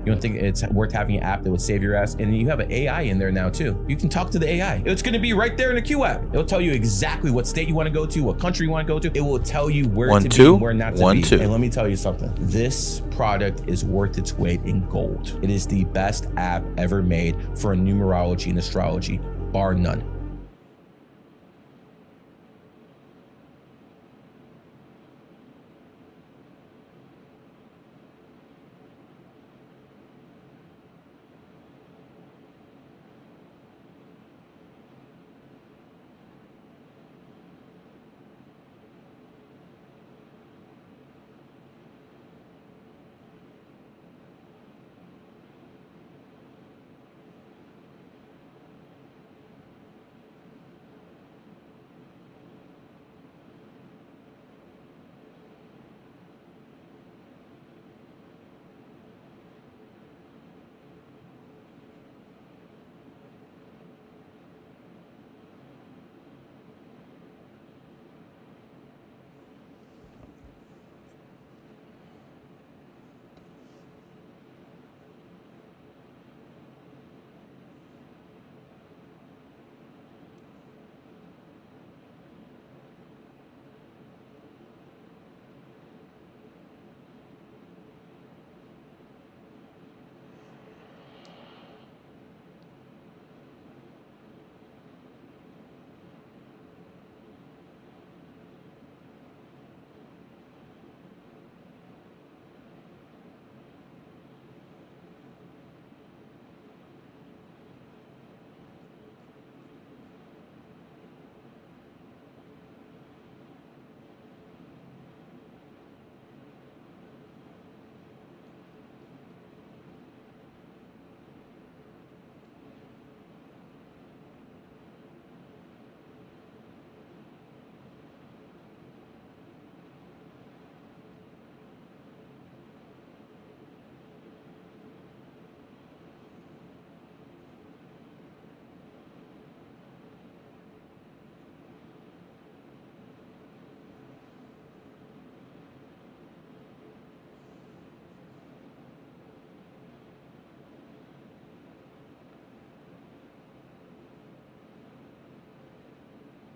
You don't think it's worth having an app that would save your ass? And you have an AI in there now too. You can talk to the AI. It's going to be right there in the Q app. It'll tell you exactly what state you want to go to, what country you want to go to. It will tell you where to be and where not to be. And let me tell you something. This product is worth its weight in gold. It is the best app ever made for numerology and astrology, bar none.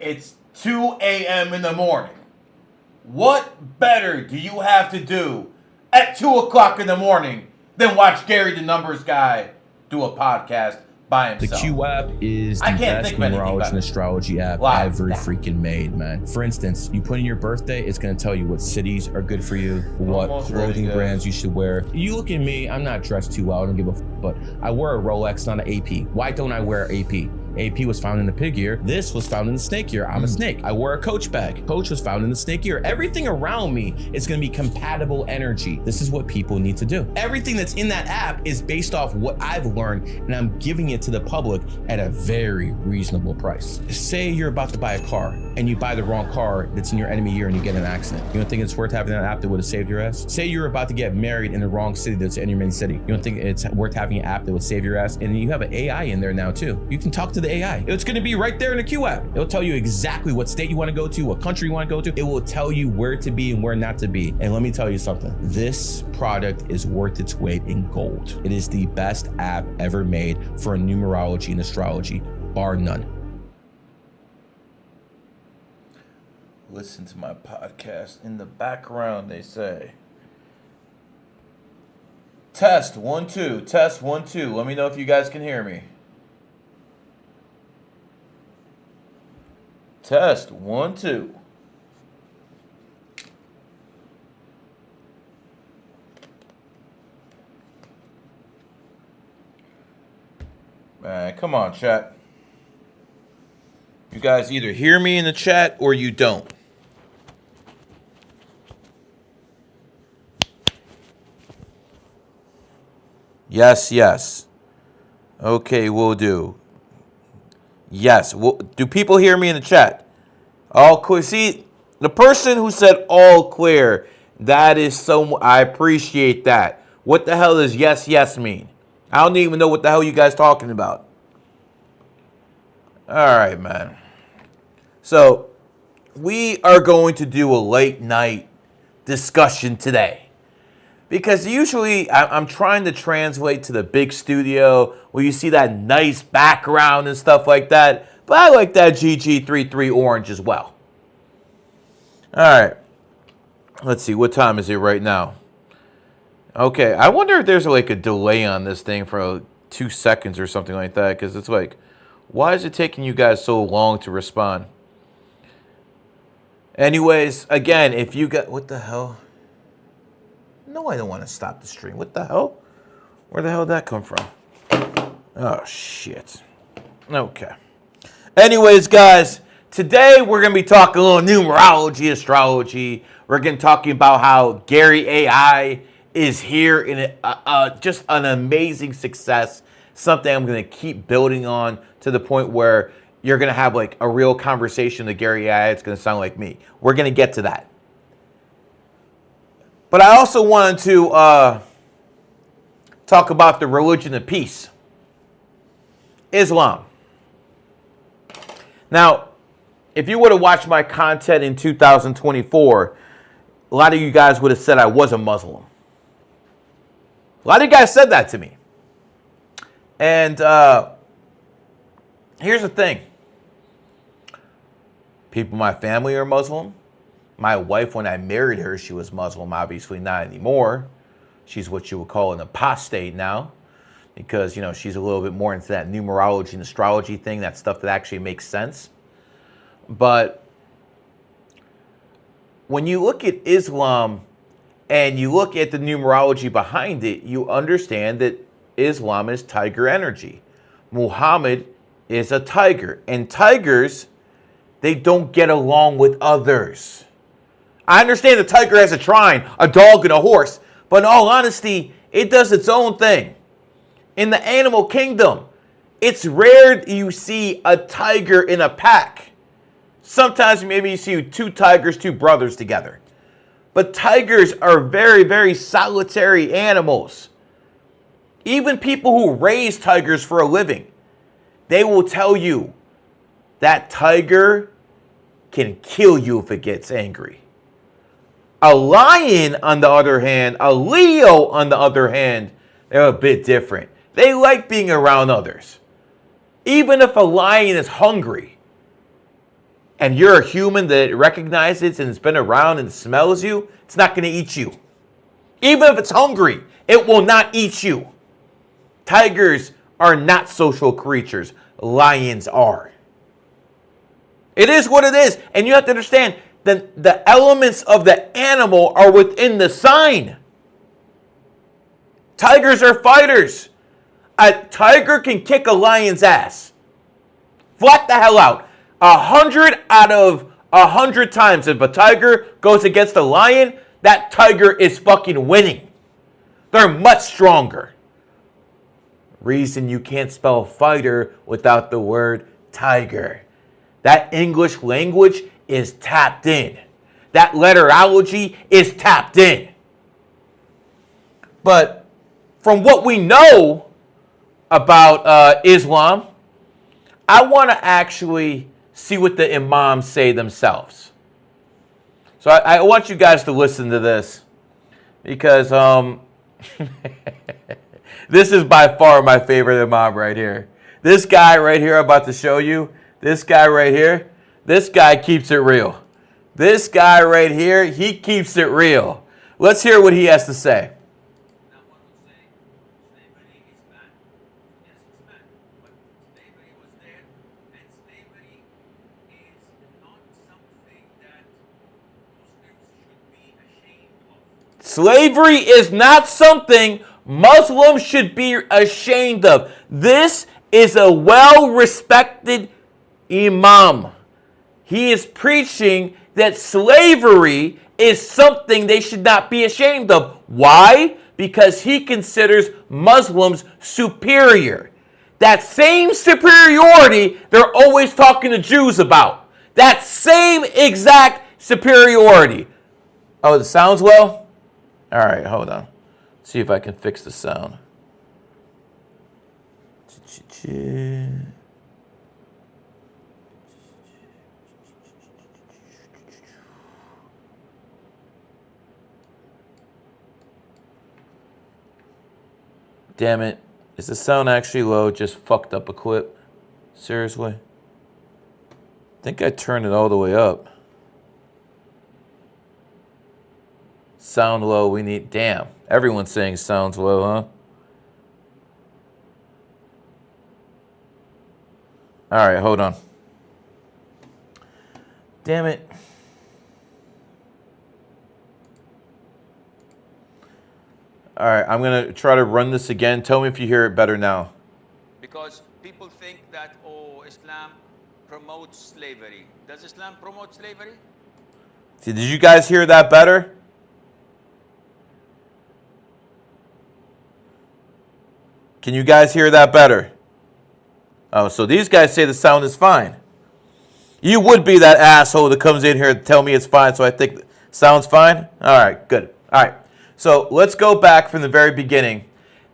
It's 2 a.m. in the morning. What better do you have to do at 2 o'clock in the morning than watch Gary the Numbers Guy do a podcast by himself? The Q app is the best numerology and astrology app ever freaking made, man. For instance, you put in your birthday, it's going to tell you what cities are good for you, what clothing brands you should wear. You look at me, I'm not dressed too well, I don't give a f, but I wear a Rolex, not an AP. Why don't I wear AP? AP was found in the pig year. This was found in the snake year. I'm a snake. I wear a Coach bag. Coach was found in the snake year. Everything around me is going to be compatible energy. This is what people need to do. Everything that's in that app is based off what I've learned, and I'm giving it to the public at a very reasonable price. Say you're about to buy a car and you buy the wrong car that's in your enemy year and you get in an accident. You don't think it's worth having that app that would have saved your ass? Say you're about to get married in the wrong city that's in your main city. You don't think it's worth having an app that would save your ass? And you have an AI in there now too. You can talk to the AI. It's going to be right there in the Q app. It'll tell you exactly what state you want to go to, what country you want to go to. It will tell you where to be and where not to be. And let me tell you something. This product is worth its weight in gold. It is the best app ever made for numerology and astrology, bar none. Listen to my podcast in the background, they say. Test 1 2. Test 1 2. Let me know if you guys can hear me. Test 1 2. Man, come on, chat. You guys either hear me in the chat or you don't. Yes, yes. Okay, we'll do. Yes. Do people hear me in the chat? All clear. See, the person who said all clear, that is so... I appreciate that. What the hell does yes, yes mean? I don't even know what the hell you guys talking about. All right, man. So, we are going to do a late night discussion today. Because usually I'm trying to translate to the big studio where you see that nice background and stuff like that. But I like that GG33 orange as well. All right. Let's see. What time is it right now? Okay. I wonder if there's like a delay on this thing for 2 seconds or something like that. Because it's like, why is it taking you guys so long to respond? Anyways, again, if you got... What the hell? No, I don't want to stop the stream. What the hell? Where the hell did that come from? Oh, shit. Okay. Anyways, guys, today we're going to be talking a little numerology, astrology. We're going to be talking about how Gary AI is here in just an amazing success. Something I'm going to keep building on to the point where you're going to have like a real conversation with Gary AI. It's going to sound like me. We're going to get to that. But I also wanted to talk about the religion of peace, Islam. Now, if you would have watched my content in 2024, a lot of you guys would have said I was a Muslim. A lot of you guys said that to me. And here's the thing. People in my family are Muslim. My wife, when I married her, she was Muslim, obviously not anymore. She's what you would call an apostate now because, you know, she's a little bit more into that numerology and astrology thing, that stuff that actually makes sense. But when you look at Islam and you look at the numerology behind it, you understand that Islam is tiger energy. Muhammad is a tiger, and tigers, they don't get along with others. I understand the tiger has a trine, a dog, and a horse, but in all honesty, it does its own thing. In the animal kingdom, it's rare you see a tiger in a pack. Sometimes maybe you see 2 tigers, 2 brothers together. But tigers are very, very solitary animals. Even people who raise tigers for a living, they will tell you that tiger can kill you if it gets angry. A lion, on the other hand, a Leo, on the other hand, they're a bit different. They like being around others. Even if a lion is hungry and you're a human that recognizes and has been around and smells you, it's not going to eat you. Even if it's hungry, it will not eat you. Tigers are not social creatures. Lions are. It is what it is. And you have to understand, the elements of the animal are within the sign. Tigers are fighters. A tiger can kick a lion's ass. Flat the hell out. 100 out of 100 times if a tiger goes against a lion, that tiger is fucking winning. They're much stronger. Reason you can't spell fighter without the word tiger. That English language is tapped in. That letterology is tapped in. But from what we know about Islam, I want to actually see what the imams say themselves. So I want you guys to listen to this because this is by far my favorite imam right here. This guy right here I'm about to show you, this guy right here, this guy keeps it real. This guy right here, he keeps it real. Let's hear what he has to say. Now one would say slavery is bad. Yes, it's bad. But slavery was there, and slavery is not something that Muslims should be ashamed of. Slavery is not something Muslims should be ashamed of. This is a well-respected imam. He is preaching that slavery is something they should not be ashamed of. Why? Because he considers Muslims superior. That same superiority they're always talking to Jews about. That same exact superiority. Oh, the sound's low? All right, hold on. Let's see if I can fix the sound. Damn it. Is the sound actually low? Just fucked up a clip. Seriously? I think I turned it all the way up. Sound low, we need... Damn. Everyone's saying sounds low, huh? All right, hold on. Damn it. All right, I'm going to try to run this again. Tell me if you hear it better now. Because people think that, oh, Islam promotes slavery. Does Islam promote slavery? See, did you guys hear that better? Can you guys hear that better? Oh, so these guys say the sound is fine. You would be that asshole that comes in here and tell me it's fine, so I think sounds fine? All right, good. All right, so let's go back from the very beginning.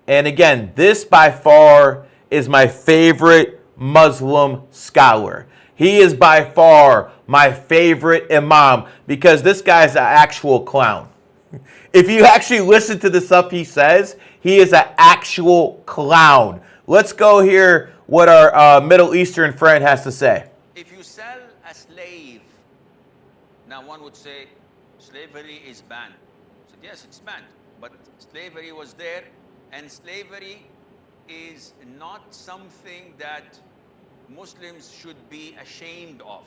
And again, this by far is my favorite Muslim scholar. He is by far my favorite imam because this guy's an actual clown. If you actually listen to the stuff he says, he is an actual clown. Let's go hear what our Middle Eastern friend has to say. If you sell a slave, now one would say slavery is banned. I said, yes, it's banned, but slavery was there, and slavery is not something that Muslims should be ashamed of.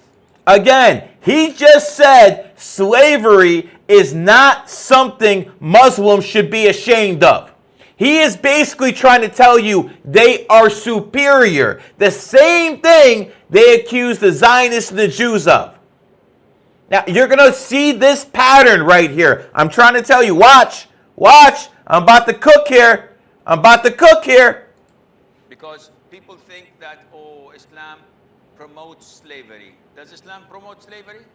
Again, he just said slavery is not something Muslims should be ashamed of. He is basically trying to tell you they are superior. The same thing they accuse the Zionists and the Jews of. Now, you're going to see this pattern right here. I'm trying to tell you, watch, watch. I'm about to cook here. I'm about to cook here. Because people think that, oh, Islam promotes slavery. Does Islam promote slavery?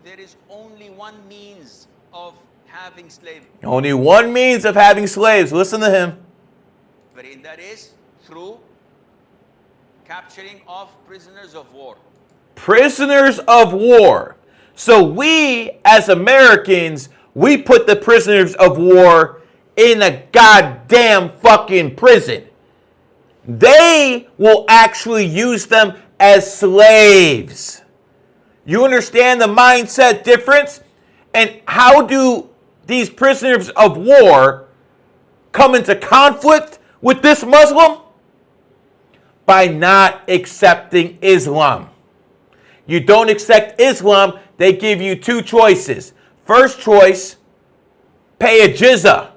There is only one means of having slavery. Only one means of having slaves. Listen to him. And that is through capturing of prisoners of war. Prisoners of war. So we, as Americans, we put the prisoners of war in a goddamn fucking prison. They will actually use them as slaves. You understand the mindset difference? And how do these prisoners of war come into conflict with this Muslim? By not accepting Islam. You don't accept Islam, they give you two choices. First choice, pay a jizya.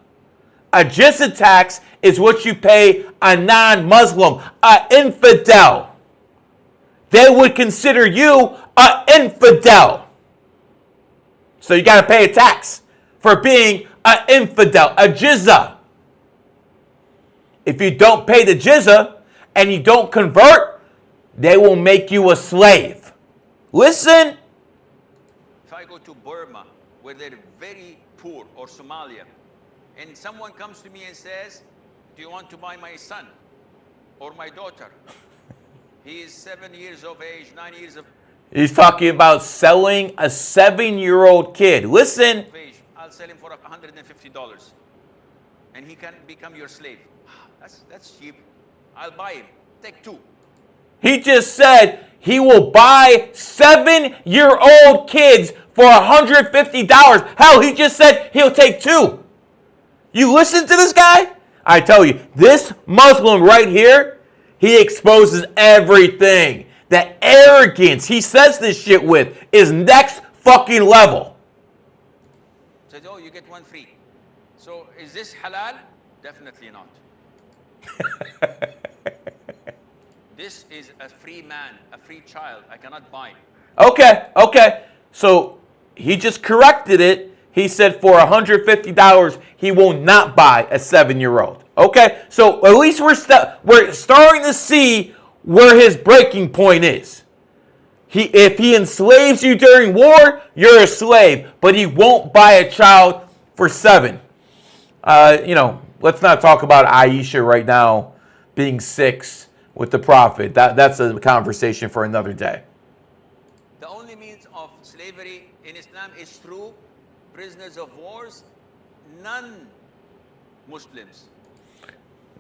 A jizya tax is what you pay a non-Muslim, an infidel. They would consider you an infidel. So you got to pay a tax for being an infidel, a jizya. If you don't pay the jizya and you don't convert, they will make you a slave. Listen. If I go to Burma, where they're very poor, or Somalia, and someone comes to me and says, do you want to buy my son or my daughter? He is 7 years of age, 9 years of He's talking about selling a 7-year-old kid. Listen. age. I'll sell him for $150, and he can become your slave. That's cheap. I'll buy him. Take two. He just said he will buy 7-year-old kids for $150. Hell, he just said he'll take two. You listen to this guy? I tell you, this Muslim right here, he exposes everything. The arrogance he says this shit with is next fucking level. Says, oh, you get one free. So is this halal? Definitely not. This is a free man, a free child. I cannot buy. Okay. So he just corrected it. He said for $150, he will not buy a 7-year-old. Okay, so at least we're starting to see where his breaking point is. If he enslaves you during war, you're a slave, but he won't buy a child for 7. Let's not talk about Aisha right now being 6 with the Prophet. That's a conversation for another day. The only means of slavery in Islam is through prisoners of wars, non-Muslims.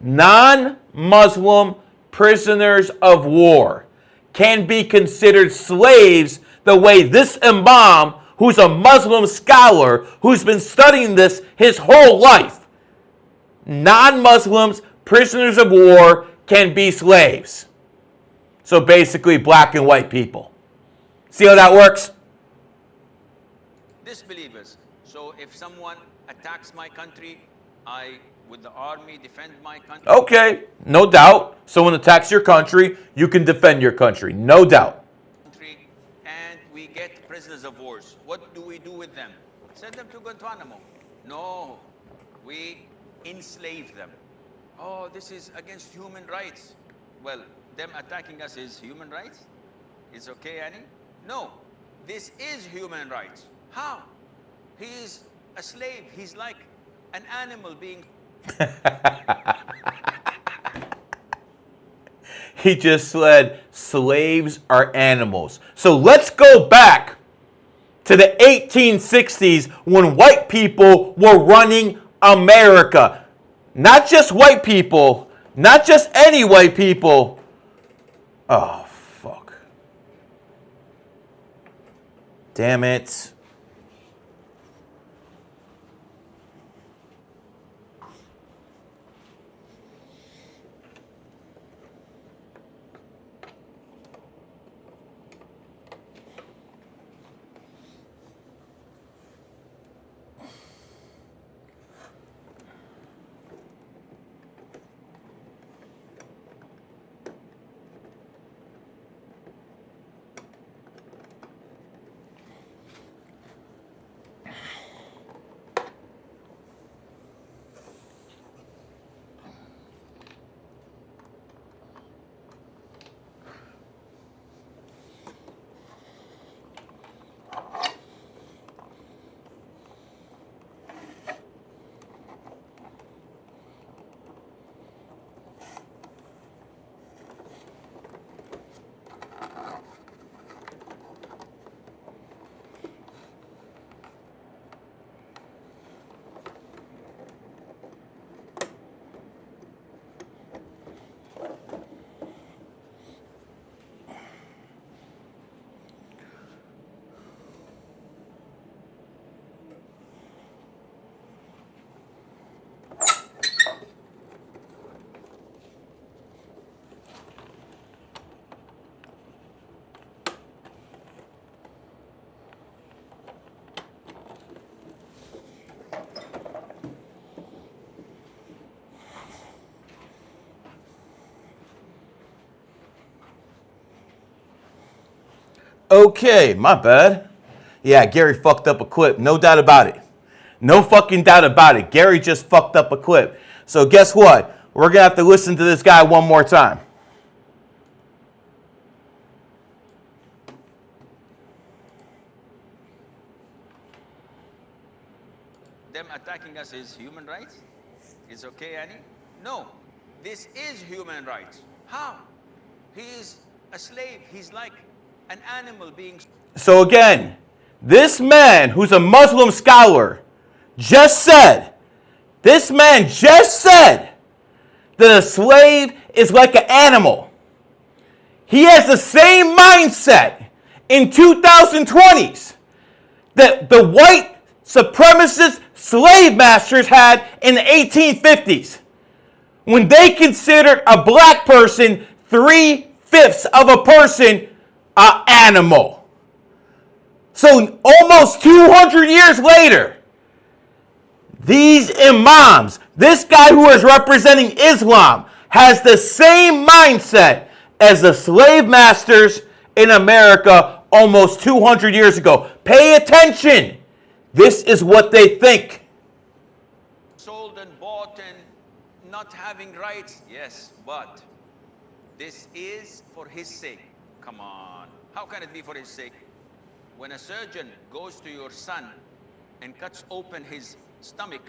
non-Muslim prisoners of war can be considered slaves the way this imam, who's a Muslim scholar, who's been studying this his whole life, non-Muslims, prisoners of war, can be slaves. So basically black and white people. See how that works? Disbelievers. So if someone attacks my country, I, with the army, defend my country. Okay, no doubt. Someone attacks your country, you can defend your country, no doubt. And we get prisoners of wars. What do we do with them? Send them to Guantanamo. No, we enslave them. Oh, this is against human rights. Well, them attacking us is human rights? It's okay, Annie? No, this is human rights. How? He is a slave. He's like an animal being... He just said slaves are animals. So let's go back to the 1860s when white people were running America. Not just white people, not just any white people. Oh, fuck. Damn it. Okay, my bad. Yeah, Gary fucked up a clip. No doubt about it. No fucking doubt about it. Gary just fucked up a clip. So guess what? We're going to have to listen to this guy one more time. Them attacking us is human rights? It's okay, Annie? No, this is human rights. How? He is a slave. He's like an animal being... So again, this man who's a Muslim scholar just said, this man just said that a slave is like an animal. He has the same mindset in 2020s that the white supremacist slave masters had in the 1850s when they considered a black person 3/5 of a person an animal. So almost 200 years later, these imams, this guy who is representing Islam, has the same mindset as the slave masters in America almost 200 years ago. Pay attention. This is what they think. Sold and bought and not having rights. Yes, but this is for his sake. Come on. How can it be for his sake? When a surgeon goes to your son and cuts open his stomach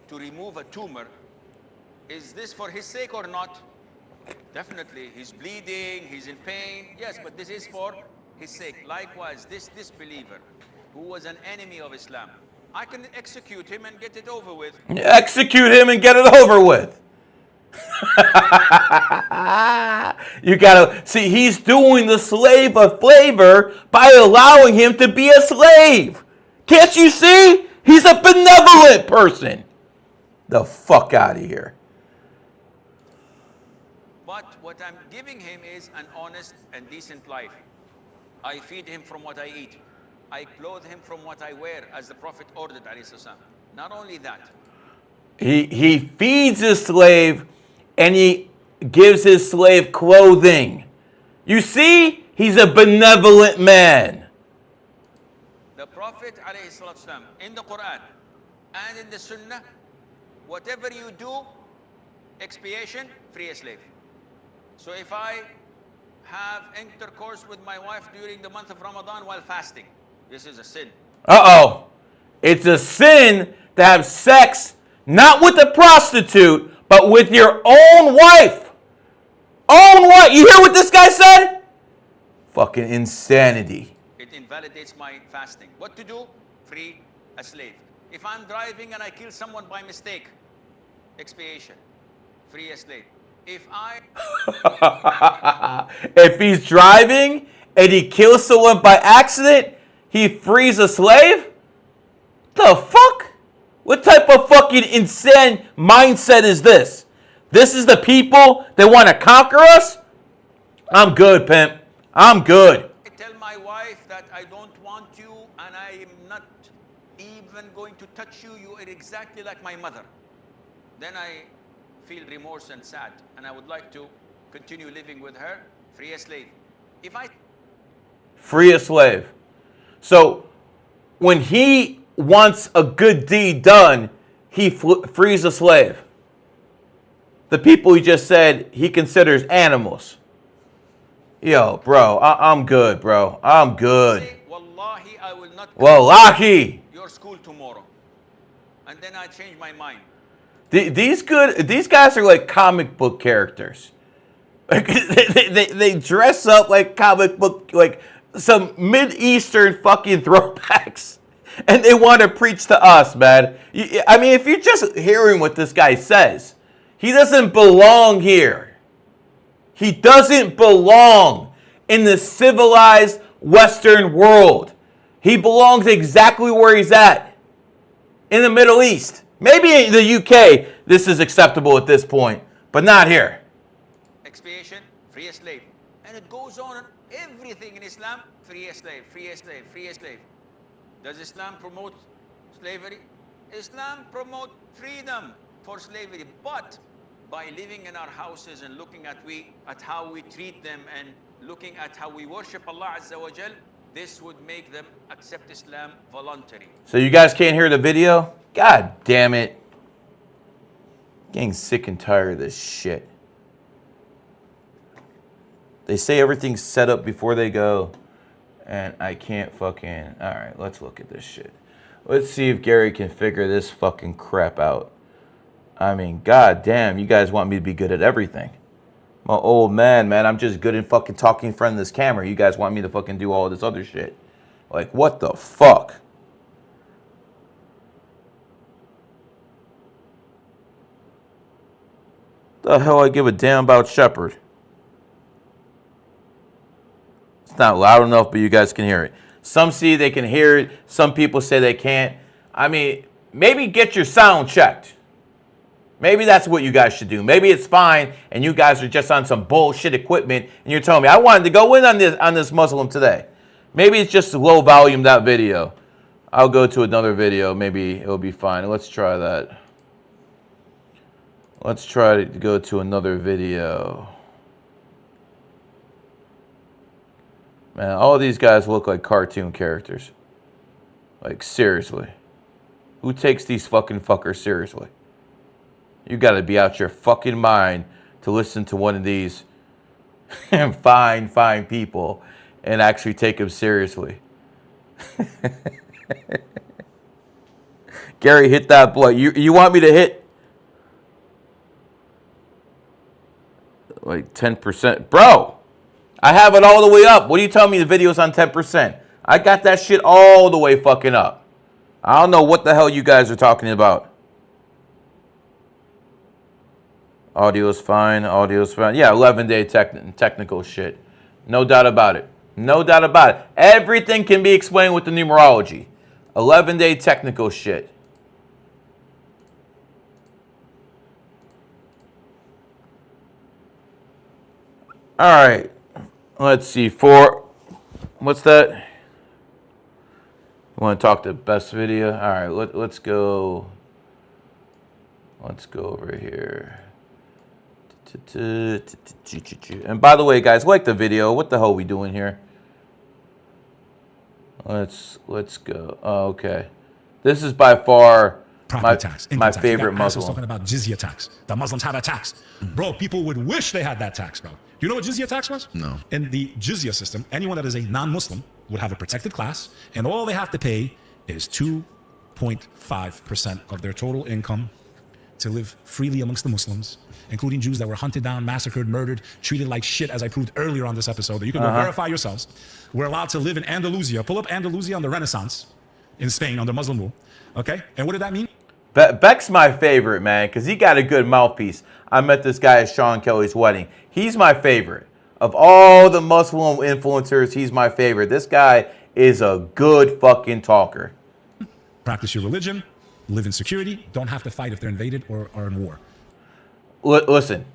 to remove a tumor, is this for his sake or not? Definitely. He's bleeding, he's in pain. Yes, but this is for his sake. Likewise, this disbeliever who was an enemy of Islam, I can execute him and get it over with. Execute him and get it over with. You gotta see, he's doing the slave a favor by allowing him to be a slave. Can't you see? He's a benevolent person. The fuck out of here. But what I'm giving him is an honest and decent life. I feed him from what I eat. I clothe him from what I wear, as the Prophet ordered, alayhi salam. Not only that. He feeds his slave and he gives his slave clothing. You see? He's a benevolent man. The Prophet alayhi salam, in the Quran and in the Sunnah, whatever you do, expiation, free a slave. So if I have intercourse with my wife during the month of Ramadan while fasting, this is a sin. Uh-oh. It's a sin to have sex, not with a prostitute, but with your own wife. Own wife. You hear what this guy said? Fucking insanity. It invalidates my fasting. What to do? Free a slave. If I'm driving and I kill someone by mistake, expiation, free a slave. If he's driving and he kills someone by accident, he frees a slave? The fuck? What type of fucking insane mindset is this? This is the people that want to conquer us? I'm good, pimp. I'm good. I tell my wife that I don't want you and I am not even going to touch you. You are exactly like my mother. Then I feel remorse and sad, and I would like to continue living with her. Free a slave. Free a slave. So when he wants a good deed done, he frees a slave. The people he just said he considers animals. Yo, bro, I'm good, bro. I'm good. Say, Wallahi, I will not Wallahi. Your school tomorrow. And then I change my mind. These guys are like comic book characters. Like, they dress up like comic book, like some Mid-Eastern fucking throwbacks. And they want to preach to us, man. I mean, if you're just hearing what this guy says, he doesn't belong here. He doesn't belong in the civilized Western world. He belongs exactly where he's at, in the Middle East. Maybe in the UK, this is acceptable at this point, but not here. Expiation, free a slave. And it goes on everything in Islam, free a slave, free a slave, free a slave. Does Islam promote slavery? Islam promotes freedom for slavery, but by living in our houses and looking at how we treat them and looking at how we worship Allah Azza wa Jal, this would make them accept Islam voluntary. So you guys can't hear the video? God damn it. Getting sick and tired of this shit. They say everything's set up before they go, and I can't fucking... All right, let's look at this shit. Let's see if Gary can figure this fucking crap out. I mean, god damn, you guys want me to be good at everything. I'm an old man, I'm just good at fucking talking in front of this camera. You guys want me to fucking do all this other shit. Like, what the fuck? The hell I give a damn about Shepherd? It's not loud enough, but you guys can hear it. Some see they can hear it. Some people say they can't. I mean, maybe get your sound checked. Maybe that's what you guys should do. Maybe it's fine, and you guys are just on some bullshit equipment, and you're telling me, I wanted to go in on this Muslim today. Maybe it's just low volume, that video. I'll go to another video. Maybe it'll be fine. Let's try that. Let's try to go to another video. Man, all these guys look like cartoon characters. Like, seriously. Who takes these fucking fuckers seriously? You gotta be out your fucking mind to listen to one of these fine people and actually take them seriously. Gary, hit that button. You want me to hit like 10%? Bro, I have it all the way up. What are you telling me the video's on 10%? I got that shit all the way fucking up. I don't know what the hell you guys are talking about. Audio's fine. Audio's fine. Yeah, 11-day technical shit. No doubt about it. No doubt about it. Everything can be explained with the numerology. 11-day technical shit. All right. Let's see. What's that? You want to talk the best video? All right. Let's go. Let's go over here. And by the way, guys, like the video. What the hell are we doing here? Let's go. Oh, okay. This is by far my favorite Muslim. Talking about jizya tax. The Muslims have a tax. Bro, people would wish they had that tax, bro. Do you know what jizya tax was? No. In the jizya system, anyone that is a non-Muslim would have a protected class, and all they have to pay is 2.5% of their total income to live freely amongst the Muslims, including Jews that were hunted down, massacred, murdered, treated like shit, as I proved earlier on this episode. That you can go verify yourselves. We're allowed to live in Andalusia. Pull up Andalusia on the Renaissance in Spain under Muslim rule. Okay? And what did that mean? Beck's my favorite, man, because he got a good mouthpiece. I met this guy at Sean Kelly's wedding. He's my favorite. Of all the Muslim influencers, he's my favorite. This guy is a good fucking talker. Practice your religion, live in security, don't have to fight if they're invaded or are in war. Listen,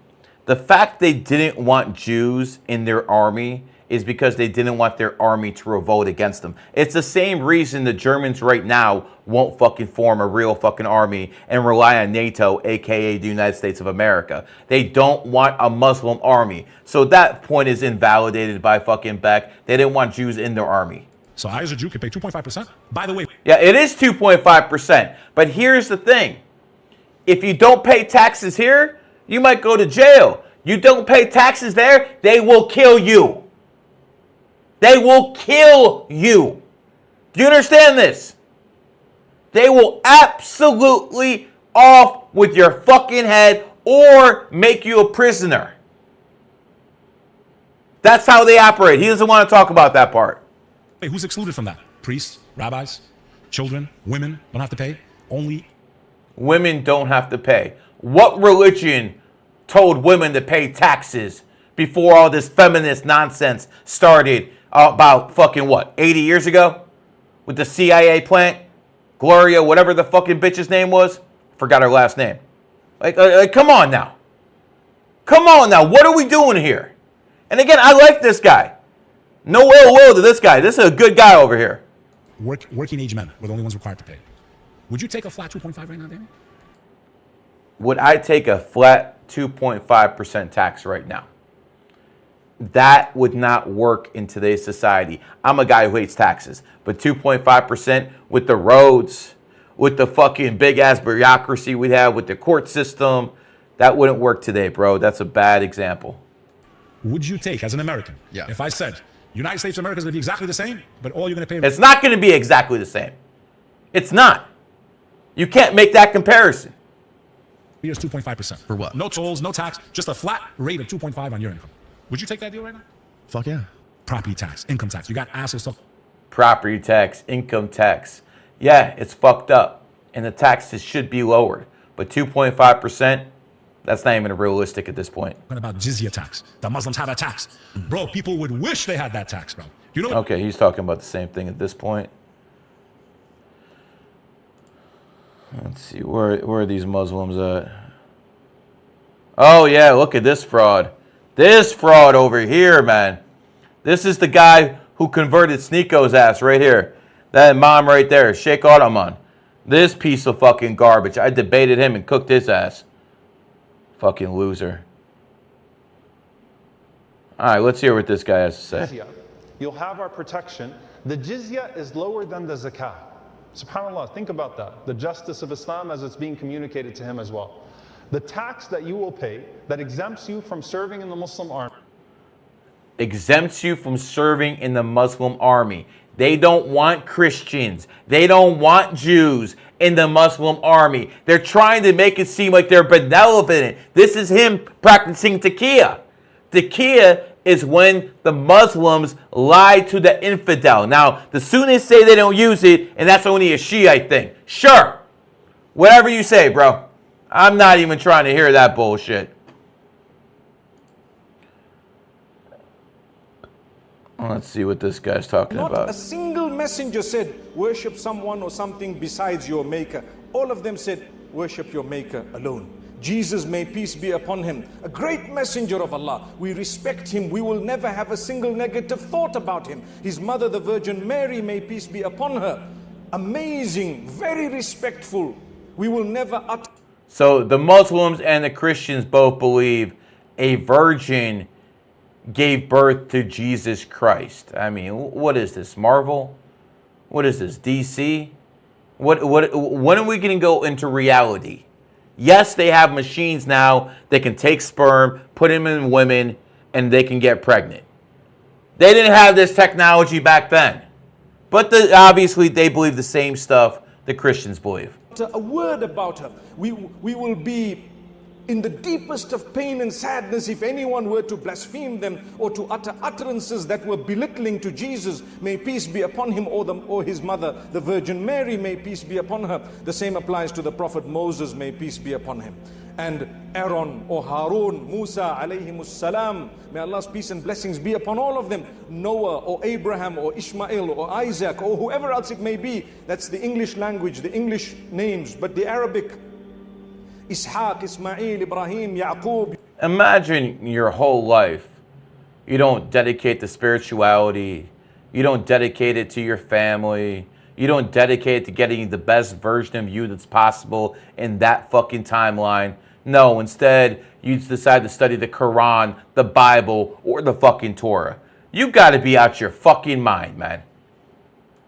the fact they didn't want Jews in their army is because they didn't want their army to revolt against them. It's the same reason the Germans right now won't fucking form a real fucking army and rely on NATO, aka the United States of America. They don't want a Muslim army. So that point is invalidated by fucking Beck. They didn't want Jews in their army. So I, as a Jew, can pay 2.5%? By the way. Yeah, it is 2.5%. But here's the thing. If you don't pay taxes here, you might go to jail. You don't pay taxes there, they will kill you. They will kill you. Do you understand this? They will absolutely off with your fucking head or make you a prisoner. That's how they operate. He doesn't want to talk about that part. Hey, who's excluded from that? Priests, rabbis, children, women don't have to pay? Only women don't have to pay. What religion told women to pay taxes before all this feminist nonsense started about fucking what, 80 years ago? With the CIA plant? Gloria, whatever the fucking bitch's name was? Forgot her last name. Like, come on now. Come on now. What are we doing here? And again, I like this guy. No ill will to this guy. This is a good guy over here. Working age men were the only ones required to pay. Would you take a flat 2.5 right now, Danny? Would I take a flat 2.5% tax right now? That would not work in today's society. I'm a guy who hates taxes, but 2.5% with the roads, with the fucking big ass bureaucracy we have, with the court system, that wouldn't work today, bro. That's a bad example. Would you take, as an American, if I said United States of America is going to be exactly the same, but all you're going to pay? It's not going to be exactly the same. It's not. You can't make that comparison. Here's 2.5%. For what? No tolls, no tax, just a flat rate of 2.5 on your income. Would you take that deal right now? Fuck yeah. Property tax, income tax. You got assholes talking. Property tax, income tax. Yeah, it's fucked up. And the taxes should be lowered. But 2.5%, that's not even realistic at this point. What about jizya tax? The Muslims have a tax. Bro, people would wish they had that tax, bro. You know? Okay, he's talking about the same thing at this point. Let's see, where are these Muslims at? Oh yeah, look at this fraud. This fraud over here, man. This is the guy who converted Sneeko's ass right here. That mom right there, Sheikh Ottoman. This piece of fucking garbage. I debated him and cooked his ass. Fucking loser. All right, let's hear what this guy has to say. Jizya. You'll have our protection. The jizya is lower than the zakah. SubhanAllah, think about that. The justice of Islam as it's being communicated to him as well. The tax that you will pay that exempts you from serving in the Muslim army. Exempts you from serving in the Muslim army. They don't want Christians. They don't want Jews in the Muslim army. They're trying to make it seem like they're benevolent. This is him practicing taqiyya. Taqiyya is when the Muslims lie to the infidel. Now, the Sunnis say they don't use it, and that's only a Shiite thing. Sure. Whatever you say, bro. I'm not even trying to hear that bullshit. Let's see what this guy's talking Not about. a single messenger said, worship someone or something besides your maker. All of them said, worship your maker alone. Jesus, may peace be upon him, a great messenger of Allah. We respect him. We will never have a single negative thought about him. His mother, the Virgin Mary, may peace be upon her. Amazing, very respectful. We will never utter. So the Muslims and the Christians both believe a virgin gave birth to Jesus Christ. I mean, what is this, Marvel? What is this, DC? When are we going to go into reality? Yes, they have machines now that can take sperm, put them in women, and they can get pregnant. They didn't have this technology back then. But obviously, they believe the same stuff the Christians believe. A word about her. We will be in the deepest of pain and sadness if anyone were to blaspheme them or to utter utterances that were belittling to Jesus, may peace be upon him, or his mother, the Virgin Mary, may peace be upon her. The same applies to the Prophet Moses, may peace be upon him. And Aaron or Harun, Musa alayhimus salam, may Allah's peace and blessings be upon all of them. Noah or Abraham or Ishmael or Isaac or whoever else it may be. That's the English language, the English names, but the Arabic, Ishaq, Ismail, Ibrahim, Yaqub. Imagine your whole life, you don't dedicate to spirituality, you don't dedicate it to your family, you don't dedicate it to getting the best version of you that's possible in that fucking timeline. No, instead, you decide to study the Quran, the Bible, or the fucking Torah. You gotta be out your fucking mind, man.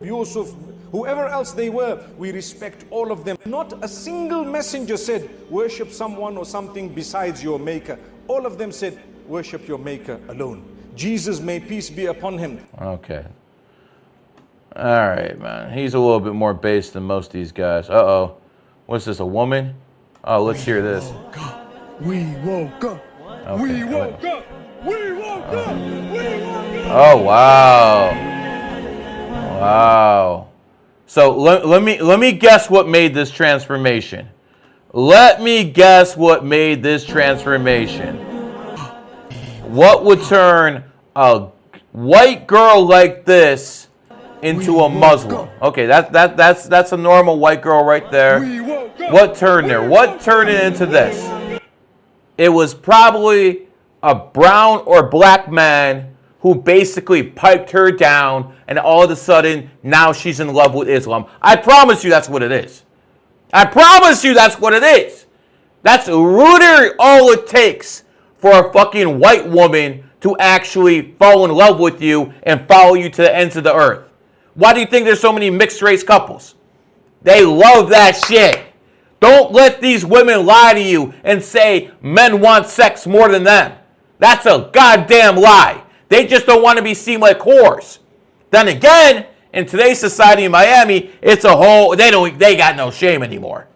Yusuf, whoever else they were, we respect all of them. Not a single messenger said, worship someone or something besides your maker. All of them said, worship your maker alone. Jesus, may peace be upon him. Okay. All right, man. He's a little bit more based than most of these guys. Uh-oh. What's this, a woman? Oh, let's hear this. We woke up. Okay. We woke up. We woke up. We woke up. Oh, wow. Wow. So let me guess what made this transformation. Let me guess what made this transformation. What would turn a white girl like this into a Muslim? Okay, that's a normal white girl right there. What turned her? What turned it into this? It was probably a brown or black man who basically piped her down, and all of a sudden, now she's in love with Islam. I promise you that's what it is. I promise you that's what it is. That's literally all it takes for a fucking white woman to actually fall in love with you and follow you to the ends of the earth. Why do you think there's so many mixed race couples? They love that shit. Don't let these women lie to you and say men want sex more than them. That's a goddamn lie. They just don't want to be seen like whores. Then again, in today's society in Miami, it's a whole, they got no shame anymore.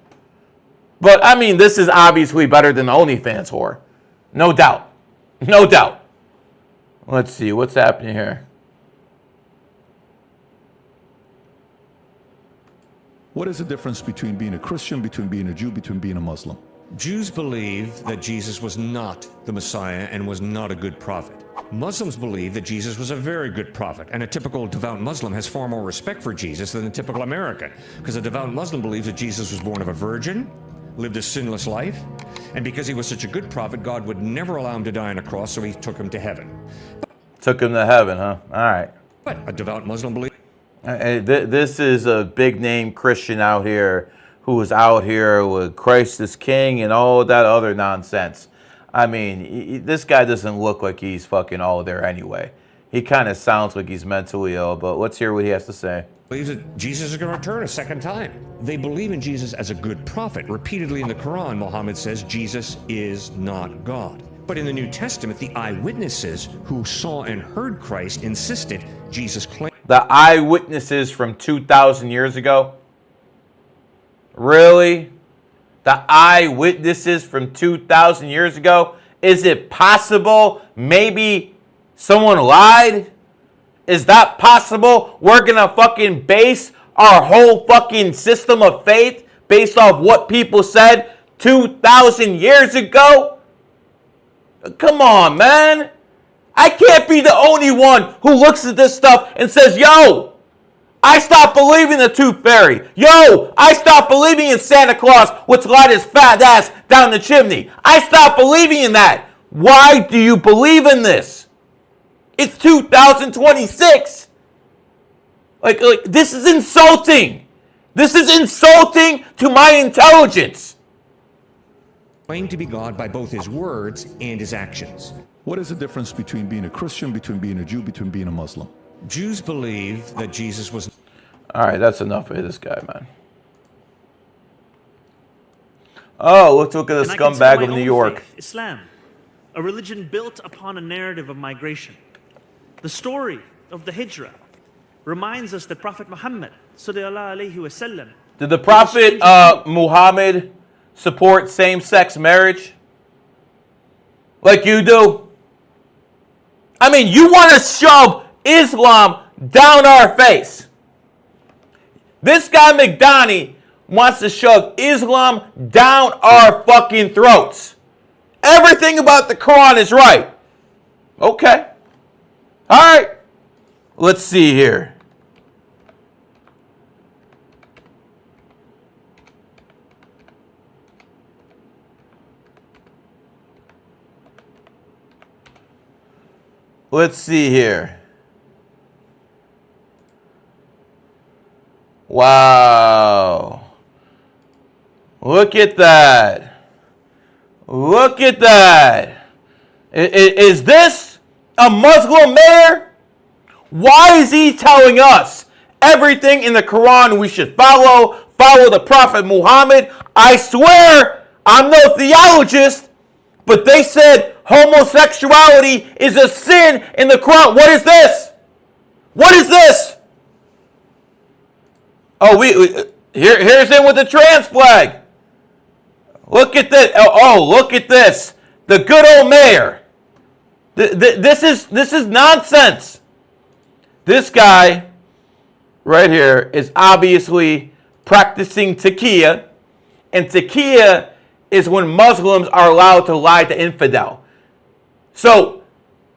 But I mean, this is obviously better than the OnlyFans whore. No doubt. No doubt. Let's see, what's happening here? What is the difference between being a Christian, between being a Jew, between being a Muslim? Jews believe that Jesus was not the Messiah and was not a good prophet. Muslims believe that Jesus was a very good prophet, and a typical devout Muslim has far more respect for Jesus than a typical American, because a devout Muslim believes that Jesus was born of a virgin, lived a sinless life, and because he was such a good prophet, God would never allow him to die on a cross, so he took him to heaven. Took him to heaven, huh? All right. But a devout Muslim believes... This is a big name Christian out here who is out here with Christ is King and all that other nonsense. I mean, this guy doesn't look like he's fucking all there anyway. He kind of sounds like he's mentally ill, but let's hear what he has to say. Believes that Jesus is going to return a second time. They believe in Jesus as a good prophet. Repeatedly in the Quran, Muhammad says Jesus is not God. But in the New Testament, the eyewitnesses who saw and heard Christ insisted Jesus claimed. The eyewitnesses from 2,000 years ago? Really? The eyewitnesses from 2,000 years ago? Is it possible maybe someone lied? Is that possible? We're gonna fucking base our whole fucking system of faith based off what people said 2,000 years ago? Come on, man. I can't be the only one who looks at this stuff and says, yo, I stopped believing the tooth fairy. Yo, I stopped believing in Santa Claus, which light his fat ass down the chimney. I stopped believing in that. Why do you believe in this? It's 2026. Like this is insulting. This is insulting to my intelligence. Claimed to be God by both his words and his actions. What is the difference between being a Christian, between being a Jew, between being a Muslim? Jews believe that Jesus was... All right, that's enough of this guy, man. Oh, let's look at the scumbag of New York. Faith, Islam, a religion built upon a narrative of migration. The story of the Hijrah reminds us that Prophet Muhammad, sallallahu alaihi wasallam, did the Prophet Muhammad support same-sex marriage? Like you do? I mean, you want to shove Islam down our face. This guy McDonnie wants to shove Islam down our fucking throats. Everything about the Quran is right. Okay. All right. Let's see here. Let's see here. Wow. Look at that. Look at that. Is this a Muslim mayor? Why is he telling us everything in the Quran we should follow? Follow the Prophet Muhammad? I swear, I'm no theologist, but they said homosexuality is a sin in the Quran. What is this? What is this? Oh, here's him with the trans flag. Look at this. Oh, look at this. The good old mayor. This is nonsense. This guy right here is obviously practicing taqiyya, and taqiyya is when Muslims are allowed to lie to infidel. So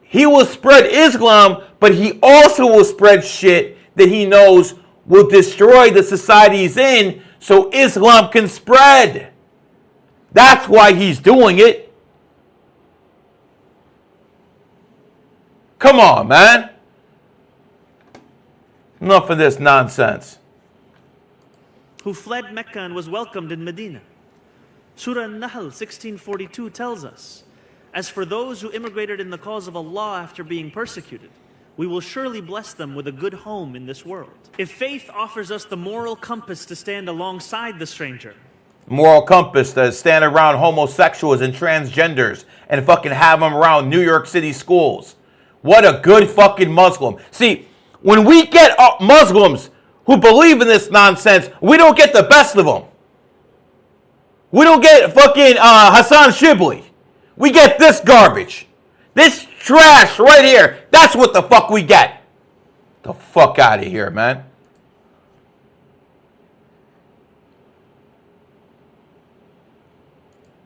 he will spread Islam, but he also will spread shit that he knows will destroy the society he's in so Islam can spread. That's why he's doing it. Come on, man. Enough of this nonsense. who fled Mecca and was welcomed in Medina. Surah An-Nahl 1642 tells us, as for those who immigrated in the cause of Allah after being persecuted, we will surely bless them with a good home in this world. If faith offers us the moral compass to stand alongside the stranger, moral compass to stand around homosexuals and transgenders and fucking have them around New York City schools. What a good fucking Muslim. See, when we get Muslims who believe in this nonsense, we don't get the best of them. We don't get fucking Hassan Shibli. We get this garbage. This trash right here. That's what the fuck we get. The fuck out of here, man.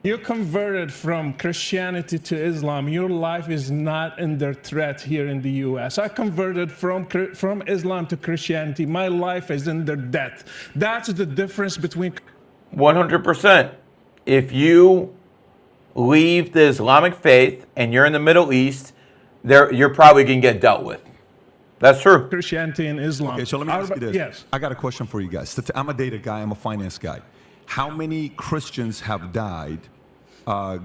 You converted from Christianity to Islam. Your life is not under threat here in the U.S. I converted from Islam to Christianity. My life is under death. That's the difference between... 100%. If you leave the Islamic faith and you're in the Middle East, you're probably going to get dealt with. That's true. Christianity and Islam. Okay, so let me ask you this. Yes. I got a question for you guys. I'm a data guy. I'm a finance guy. How many Christians have died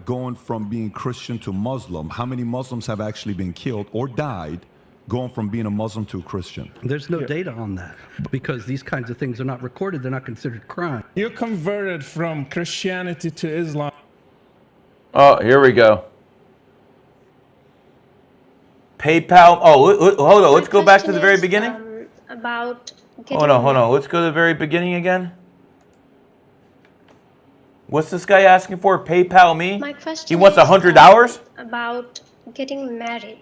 going from being Christian to Muslim? How many Muslims have actually been killed or died going from being a Muslim to a Christian? There's no data on that because these kinds of things are not recorded. They're not considered crime. You converted from Christianity to Islam. Oh, here we go. PayPal. Oh, hold on. Let's go back to the very beginning. About hold on. Let's go to the very beginning again. What's this guy asking for? PayPal me? My question he wants is $100? About getting married.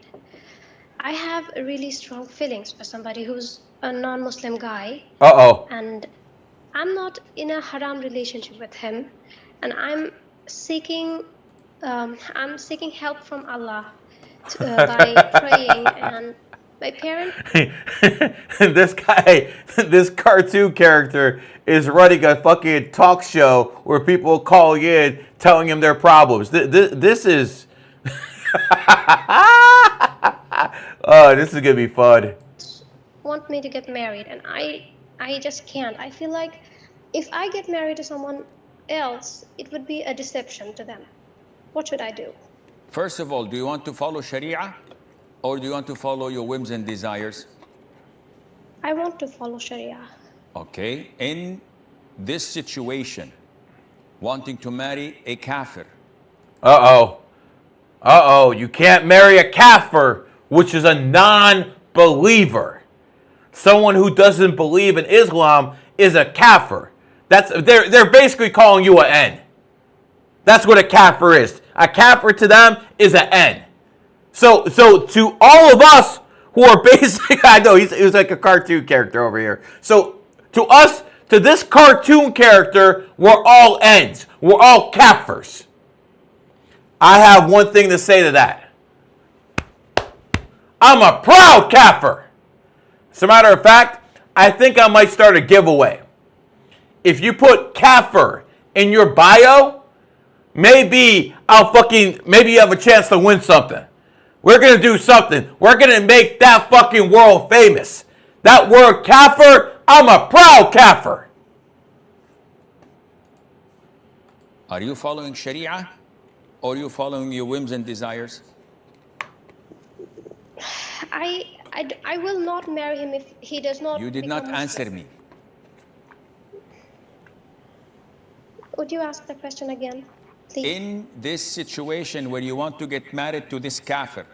I have really strong feelings for somebody who's a non-Muslim guy. Uh-oh. And I'm not in a haram relationship with him. And I'm seeking help from Allah by praying and my parent. This guy, this cartoon character is running a fucking talk show where people call in telling him their problems. This is... Oh, this is gonna be fun. Want me to get married, and I just can't. I feel like if I get married to someone else, it would be a deception to them. What should I do? First of all, do you want to follow Sharia or do you want to follow your whims and desires? I want to follow Sharia. Okay. In this situation, wanting to marry a kafir. You can't marry a kafir, which is a non-believer. Someone who doesn't believe in Islam is a kafir. They're basically calling you an N. That's what a kafir is. A kafir to them is an N. So to all of us who are basically, I know he was like a cartoon character over here. So to us, to this cartoon character, we're all N's. We're all kafirs. I have one thing to say to that. I'm a proud kafir. As a matter of fact, I think I might start a giveaway. If you put kafir in your bio, maybe you have a chance to win something. We're going to do something. We're going to make that fucking world famous. That word kafir, I'm a proud kafir. Are you following Sharia or are you following your whims and desires? I will not marry him if he does not. You did not answer me. Would you ask the question again, please? In this situation where you want to get married to this kafir,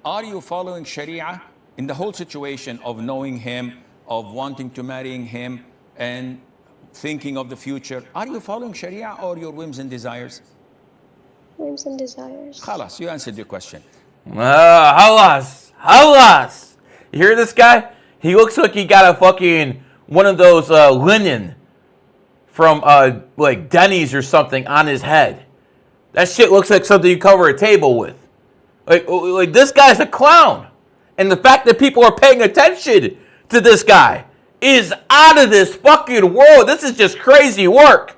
are you following Sharia in the whole situation of knowing him, of wanting to marry him, and thinking of the future? Are you following Sharia or your whims and desires? Whims and desires. Khalas, you answered your question. Halas. You hear this guy? He looks like he got a fucking one of those linen from like Denny's or something on his head. That shit looks like something you cover a table with. Like this guy's a clown. And the fact that people are paying attention to this guy is out of this fucking world. This is just crazy work.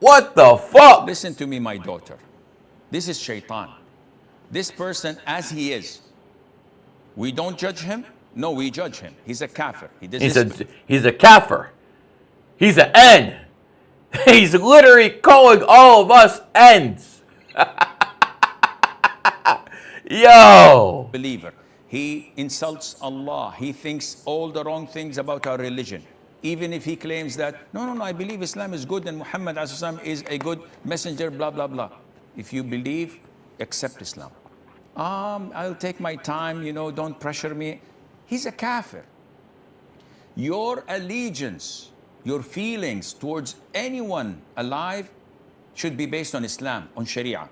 What the fuck? Listen to me, my daughter. This is shaitan. This person as he is. We don't judge him. No, we judge him. He's a kafir. He's a kafir. He's an N. He's literally calling all of us N's. Yo. Believer. He insults Allah. He thinks all the wrong things about our religion. Even if he claims that, no, I believe Islam is good and Muhammad is a good messenger, blah, blah, blah. If you believe, accept Islam. I'll take my time, don't pressure me. He's a kafir. Your allegiance, your feelings towards anyone alive should be based on Islam, on Sharia.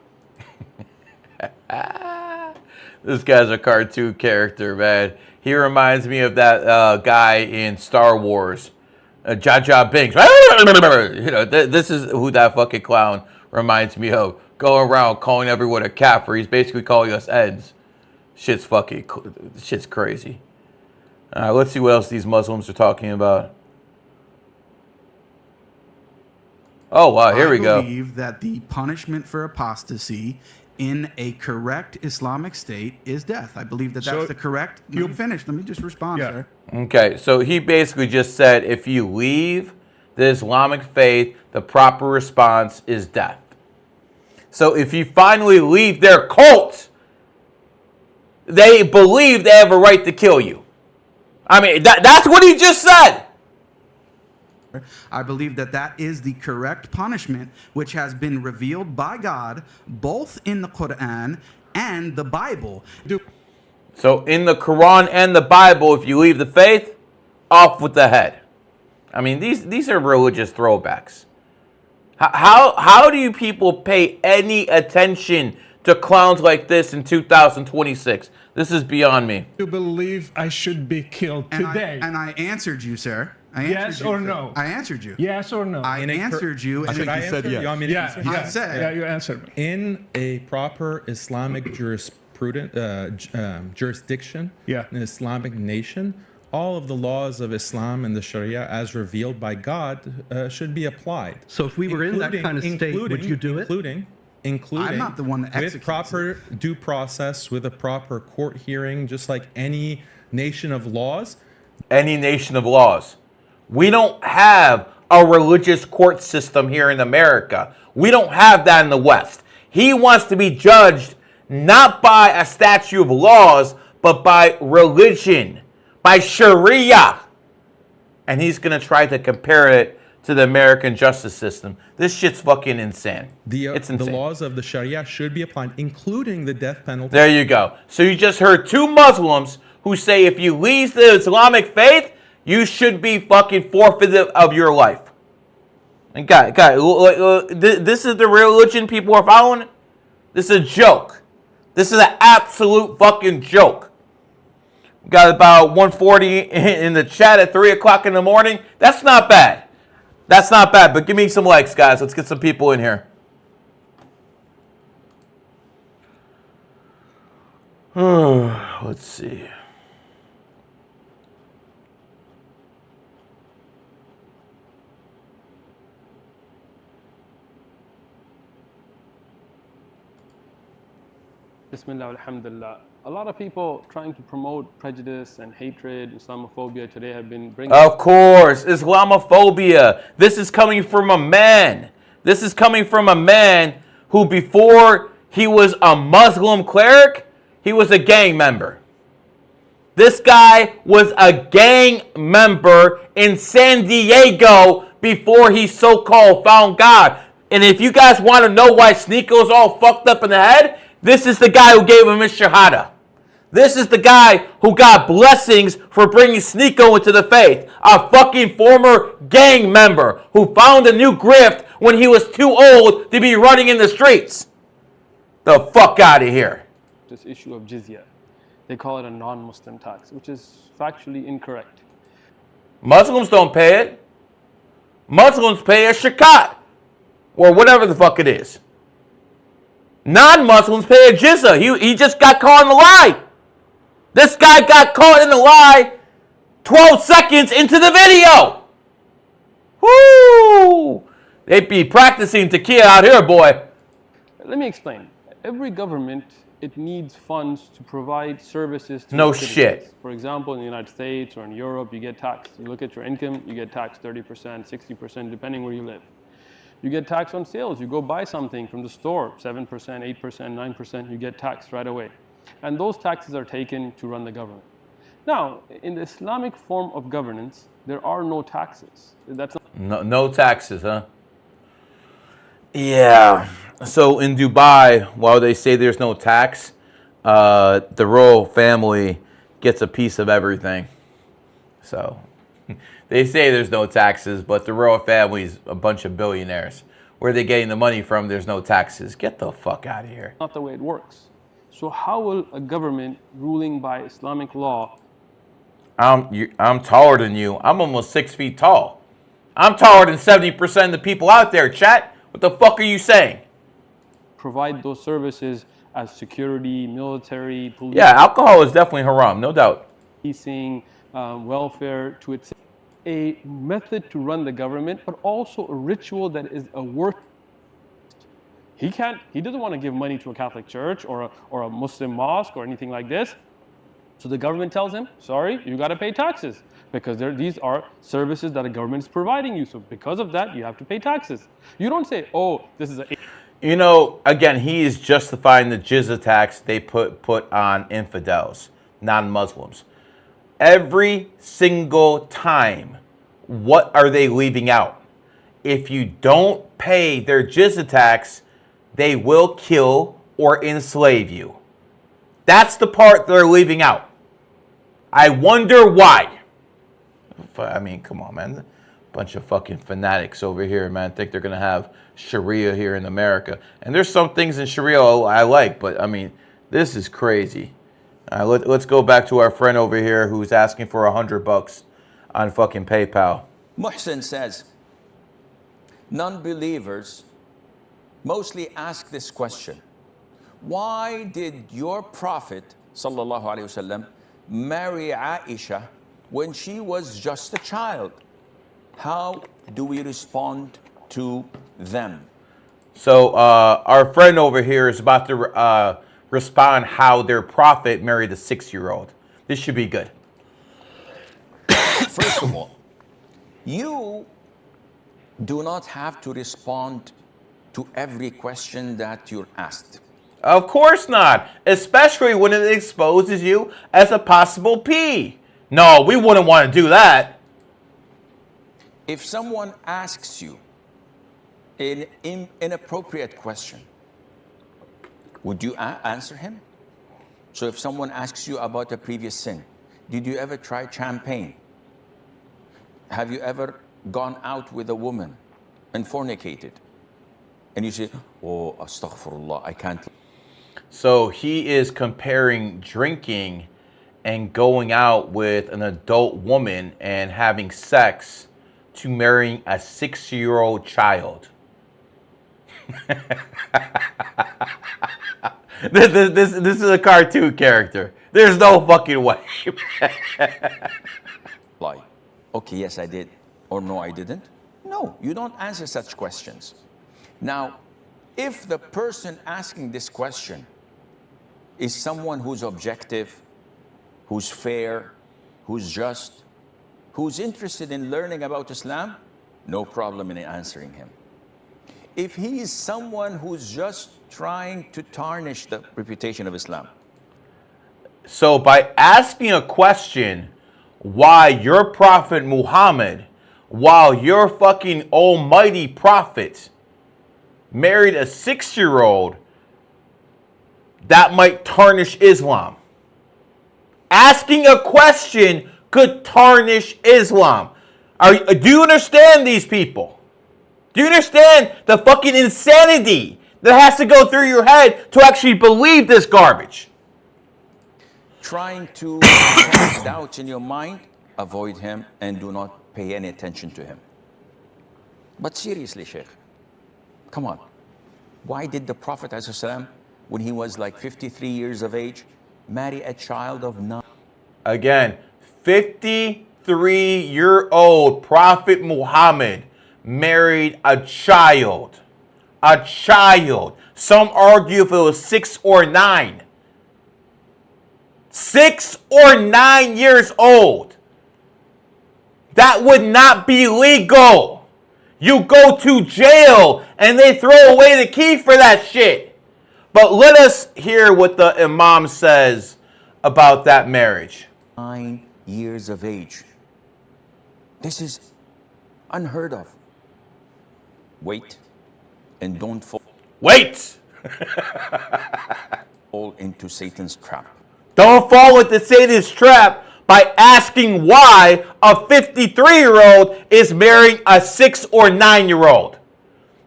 This guy's a cartoon character, man. He reminds me of that guy in Star Wars, Jar Jar Binks. This is who that fucking clown reminds me of. Going around calling everyone a kafir. He's basically calling us Eds. Shit's crazy. All right, let's see what else these Muslims are talking about. Oh, wow, here we go. I believe that the punishment for apostasy in a correct Islamic state is death. I believe that that's the correct... Let me finish. Let me just respond, sir. Okay, so he basically just said if you leave the Islamic faith, the proper response is death. So if you finally leave their cult, they believe they have a right to kill you. I mean, that's what he just said. I believe that that is the correct punishment, which has been revealed by God, both in the Quran and the Bible. So in the Quran and the Bible, if you leave the faith, off with the head. I mean, these are religious throwbacks. How do you people pay any attention to clowns like this in 2026? This is beyond me. You believe I should be killed today? I answered you, sir. Yes or no? I answered you. Yes or no? I answered you. I think he said yes. Yeah, you answered me. In a proper Islamic jurisdiction, an Islamic nation, all of the laws of Islam and the Sharia, as revealed by God, should be applied. So if we were in that kind of state, would you do it? Including I'm not the one that with executes proper due process, with a proper court hearing, just like any nation of laws. Any nation of laws. We don't have a religious court system here in America. We don't have that in the West. He wants to be judged not by a statute of laws, but by religion, by Sharia. And he's going to try to compare it to the American justice system. This shit's fucking insane. It's insane. The laws of the Sharia should be applied, including the death penalty. There you go. So you just heard two Muslims who say if you leave the Islamic faith, you should be fucking forfeited of your life. And guys, this is the religion people are following? This is a joke. This is an absolute fucking joke. We got about 140 in the chat at 3 o'clock in the morning. That's not bad. That's not bad, but give me some likes, guys. Let's get some people in here. Let's see. Bismillah, alhamdulillah. A lot of people trying to promote prejudice and hatred, Islamophobia today have been bringing... Of course, Islamophobia. This is coming from a man. This is coming from a man who before he was a Muslim cleric, he was a gang member. This guy was a gang member in San Diego before he so-called found God. And if you guys want to know why Sneako's all fucked up in the head, this is the guy who gave him his shahada. This is the guy who got blessings for bringing Sneako into the faith. A fucking former gang member who found a new grift when he was too old to be running in the streets. The fuck out of here. This issue of jizya. They call it a non-Muslim tax, which is factually incorrect. Muslims don't pay it. Muslims pay a shakat. Or whatever the fuck it is. Non-Muslims pay a jizya. He just got caught in the lie. This guy got caught in the lie 12 seconds into the video. Woo! They be practicing tequila out here, boy. Let me explain. Every government, it needs funds to provide services to No its citizens. shit. For example, in the United States or in Europe, you get taxed. You look at your income, you get taxed 30%, 60%, depending where you live. You get taxed on sales. You go buy something from the store, 7%, 8%, 9%, you get taxed right away. And those taxes are taken to run the government. Now, in the Islamic form of governance, there are no taxes. That's No taxes, huh? Yeah. So in Dubai, while they say there's no tax, the royal family gets a piece of everything. So they say there's no taxes, but the royal family's a bunch of billionaires. Where are they getting the money from? There's no taxes. Get the fuck out of here. not the way it works. So how will a government ruling by Islamic law... I'm taller than you. I'm almost 6 feet tall. I'm taller than 70% of the people out there, chat. What the fuck are you saying? Provide those services as security, military, police... Yeah, alcohol is definitely haram, no doubt. Policing, welfare to its... A method to run the government, but also a ritual that is a work. He doesn't want to give money to a Catholic church or a Muslim mosque or anything like this. So the government tells him, sorry, you got to pay taxes because these are services that a government is providing you. So because of that, you have to pay taxes. You don't say, oh, this is a... You know, again, he is justifying the jizya tax they put on infidels, non-Muslims. Every single time, what are they leaving out? If you don't pay their jizya tax, they will kill or enslave you. That's the part they're leaving out. I wonder why. I mean, come on, man. Bunch of fucking fanatics over here, man. Think they're going to have Sharia here in America. And there's some things in Sharia I like, but I mean, this is crazy. Let's go back to our friend over here who's asking for $100 on fucking PayPal. Muhsin says, non-believers mostly ask this question. Why did your Prophet sallallahu alaihi wasallam marry Aisha when she was just a child? How do we respond to them? So our friend over here is about to respond how their prophet married a 6-year-old. This should be good. First of all, you do not have to respond to every question that you're asked. Of course not, especially when it exposes you as a possible P. No, we wouldn't want to do that. If someone asks you an inappropriate question, would you answer him? So if someone asks you about a previous sin, did you ever try champagne? Have you ever gone out with a woman and fornicated? And you say, oh, astaghfirullah, I can't. So he is comparing drinking and going out with an adult woman and having sex to marrying a 6-year-old child. This is a cartoon character. There's no fucking way. Like, okay, yes, I did, or no, I didn't. No, you don't answer such questions. Now, if the person asking this question is someone who's objective, who's fair, who's just, who's interested in learning about Islam, no problem in answering him. If he is someone who's just trying to tarnish the reputation of Islam. So by asking a question why your prophet Muhammad, while your fucking almighty prophet married a 6-year-old, that might tarnish Islam. Asking a question could tarnish Islam. Do you understand these people? Do you understand the fucking insanity that has to go through your head to actually believe this garbage? Trying to cast doubts in your mind, avoid him and do not pay any attention to him. But seriously, Sheikh, come on. Why did the Prophet ﷺ, when he was like 53 years of age, marry a child of 9? Again, 53-year-old Prophet Muhammad married a child. A child. Some argue if it was 6 or 9. 6 or 9 years old. That would not be legal. You go to jail and they throw away the key for that shit. But let us hear what the Imam says about that marriage. 9 years of age. This is unheard of. Wait and don't fall. Wait! Fall into Satan's trap. Don't fall into Satan's trap by asking why a 53-year-old is marrying a 6 or 9-year-old.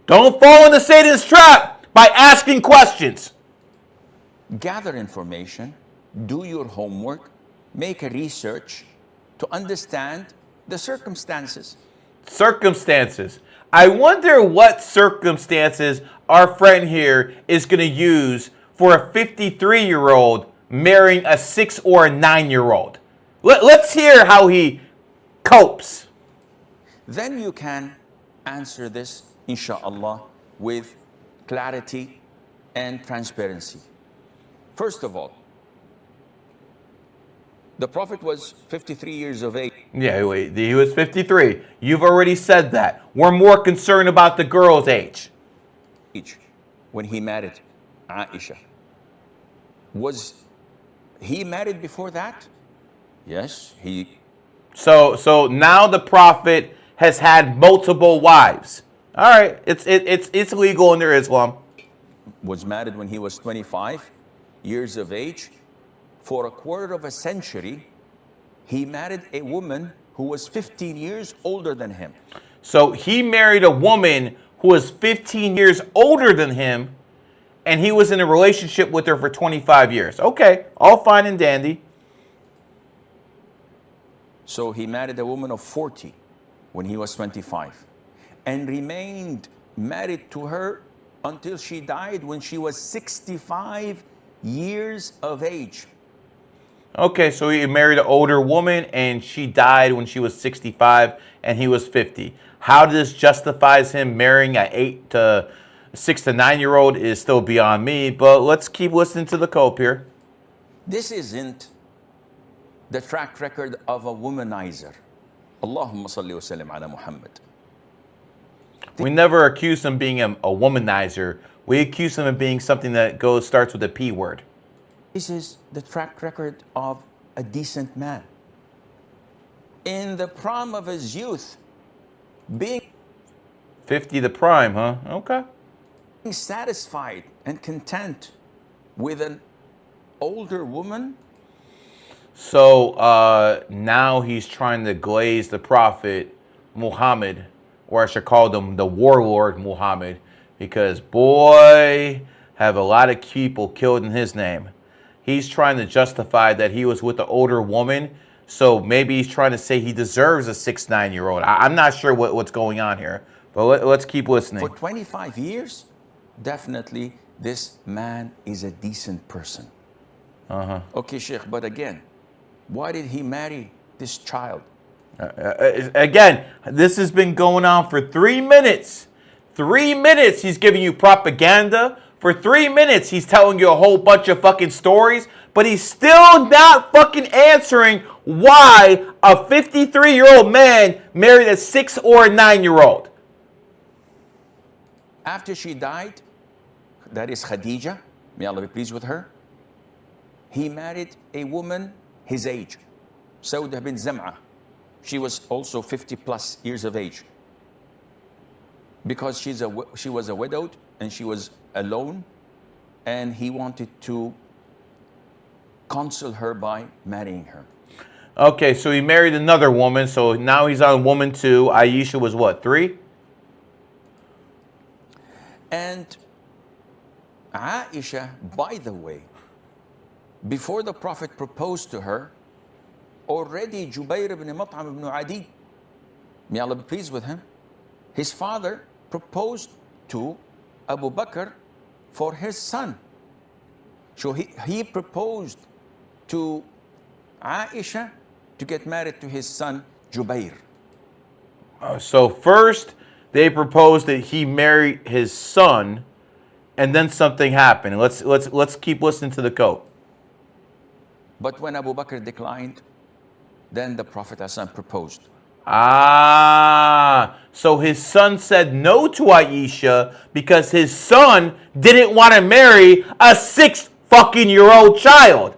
Don't fall into Satan's trap by asking questions. Gather information, do your homework, make a research to understand the circumstances. Circumstances. I wonder what circumstances our friend here is going to use for a 53-year-old marrying a 6 or a 9-year-old. Let's hear how he copes. Then you can answer this, inshallah, with clarity and transparency. First of all, the Prophet was 53 years of age. Yeah, wait, he was 53. You've already said that. We're more concerned about the girl's age. When he married Aisha. Was he married before that? Yes, he. So now the Prophet has had multiple wives. All right, it's legal under Islam. Was married when he was 25 years of age. For a quarter of a century, he married a woman who was 15 years older than him. So he married a woman who was 15 years older than him, and he was in a relationship with her for 25 years. Okay, all fine and dandy. So he married a woman of 40 when he was 25 and remained married to her until she died when she was 65 years of age. Okay, so he married an older woman and she died when she was 65 and he was 50. How this justifies him marrying a 6 to 9 year old is still beyond me, but let's keep listening to the cope here. This isn't the track record of a womanizer. Allahumma salli wa sallim ala Muhammad. We never accuse him of being a womanizer. We accuse him of being something that starts with a P word. This is the track record of a decent man. In the prime of his youth, being 50 the prime, huh? Okay. Satisfied and content with an older woman. So now he's trying to glaze the prophet Muhammad, or I should call him the warlord Muhammad, because boy, have a lot of people killed in his name. He's trying to justify that he was with the older woman, so maybe he's trying to say he deserves a 6, 9 year old. I'm not sure what's going on here, but let's keep listening. For 25 years, definitely this man is a decent person. Okay, Sheikh, but again, why did he marry this child? Again, this has been going on for 3 minutes. 3 minutes he's giving you propaganda. For 3 minutes he's telling you a whole bunch of fucking stories, but he's still not fucking answering why a 53-year-old man married a 6 or a 9-year-old. After she died, that is Khadija, may Allah be pleased with her, he married a woman his age, Sauda bin Zam'a. She was also 50 plus years of age. Because she was a widowed and she was alone, and he wanted to console her by marrying her. Okay, so he married another woman, so now he's on woman 2. Aisha was what, 3? And Aisha, by the way, before the Prophet proposed to her, already Jubayr ibn Mut'am ibn Adi, may Allah be pleased with him, his father proposed to Abu Bakr for his son. So he proposed to Aisha to get married to his son Jubayr. So first they proposed that he marry his son, and then something happened. Let's keep listening to the code. But when Abu Bakr declined, then the Prophet ﷺ proposed. So his son said no to Aisha because his son didn't want to marry a 6-fucking-year-old child.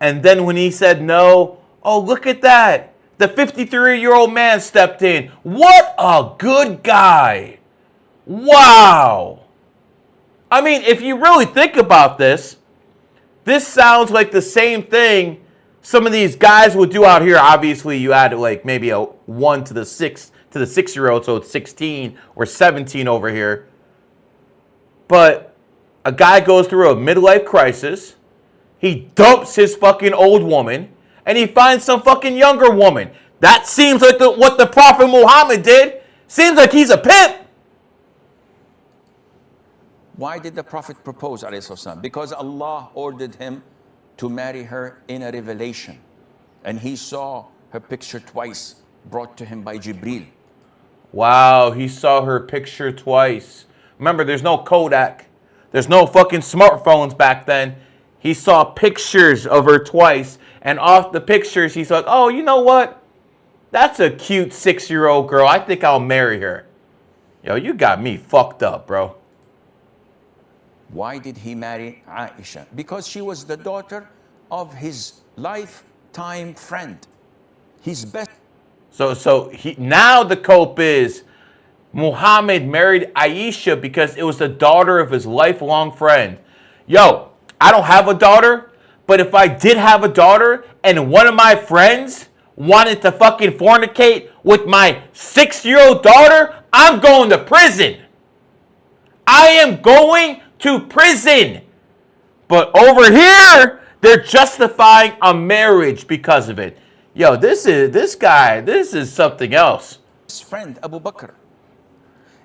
And then when he said no, oh, look at that. The 53-year-old man stepped in. What a good guy. Wow. I mean, if you really think about this, this sounds like the same thing some of these guys would do out here. Obviously, you add like maybe a 1 to the 6-year-old, so it's 16 or 17 over here. But a guy goes through a midlife crisis. He dumps his fucking old woman, and he finds some fucking younger woman. That seems like what the Prophet Muhammad did. Seems like he's a pimp. Why did the Prophet propose, ﷺ? Because Allah ordered him to marry her in a revelation. And he saw her picture twice, brought to him by Jibreel. Wow, he saw her picture twice. Remember, there's no Kodak. There's no fucking smartphones back then. He saw pictures of her twice. And off the pictures, he's like, oh, you know what? That's a cute 6-year-old girl. I think I'll marry her. Yo, you got me fucked up, bro. Why did he marry Aisha? Because she was the daughter of his lifetime friend. His best. So now the cope is Muhammad married Aisha because it was the daughter of his lifelong friend. Yo, I don't have a daughter, but if I did have a daughter and one of my friends wanted to fucking fornicate with my 6-year-old daughter, I'm going to prison. I am going to prison. But over here, they're justifying a marriage because of it. Yo, this is something else. His friend Abu Bakr.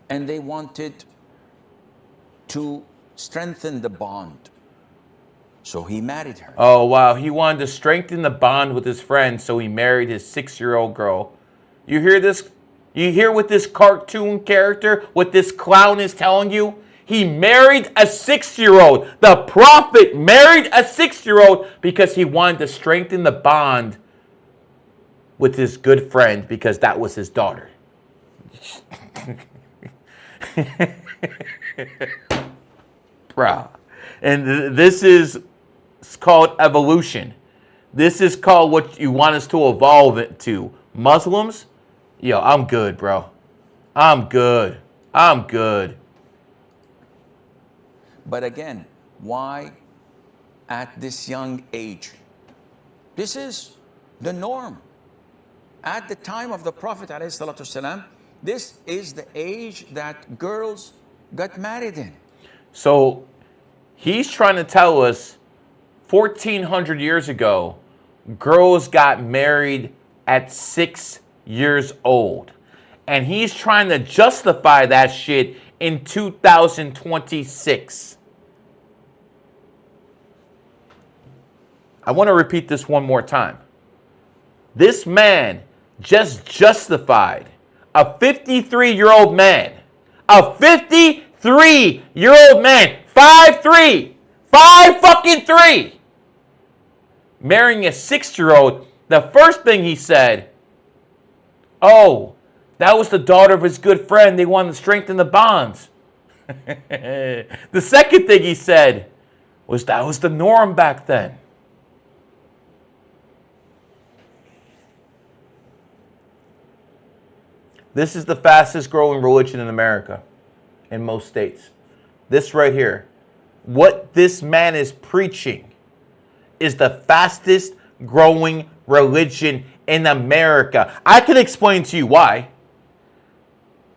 And they wanted to strengthen the bond. So he married her. Oh, wow. He wanted to strengthen the bond with his friend, so he married his 6-year-old girl. You hear this? You hear what this cartoon character, what this clown is telling you? He married a 6-year-old. The prophet married a 6-year-old because he wanted to strengthen the bond with his good friend because that was his daughter. Bruh. And this is called evolution. This is called what you want us to evolve it to. Muslims? Yo, I'm good, bro. I'm good. I'm good. But again, why at this young age? This is the norm. At the time of the Prophet ﷺ, this is the age that girls got married in. So he's trying to tell us 1,400 years ago, girls got married at 6 years old. And he's trying to justify that shit in 2026. I want to repeat this one more time. This man just justified a 53-year-old man, a 53-year-old man, 5'3", 5'3", marrying a 6-year-old. The first thing he said, oh, that was the daughter of his good friend. They wanted to strengthen the bonds. The second thing he said was that was the norm back then. This is the fastest growing religion in America, in most states. This right here. What this man is preaching is the fastest growing religion in America. I can explain to you why.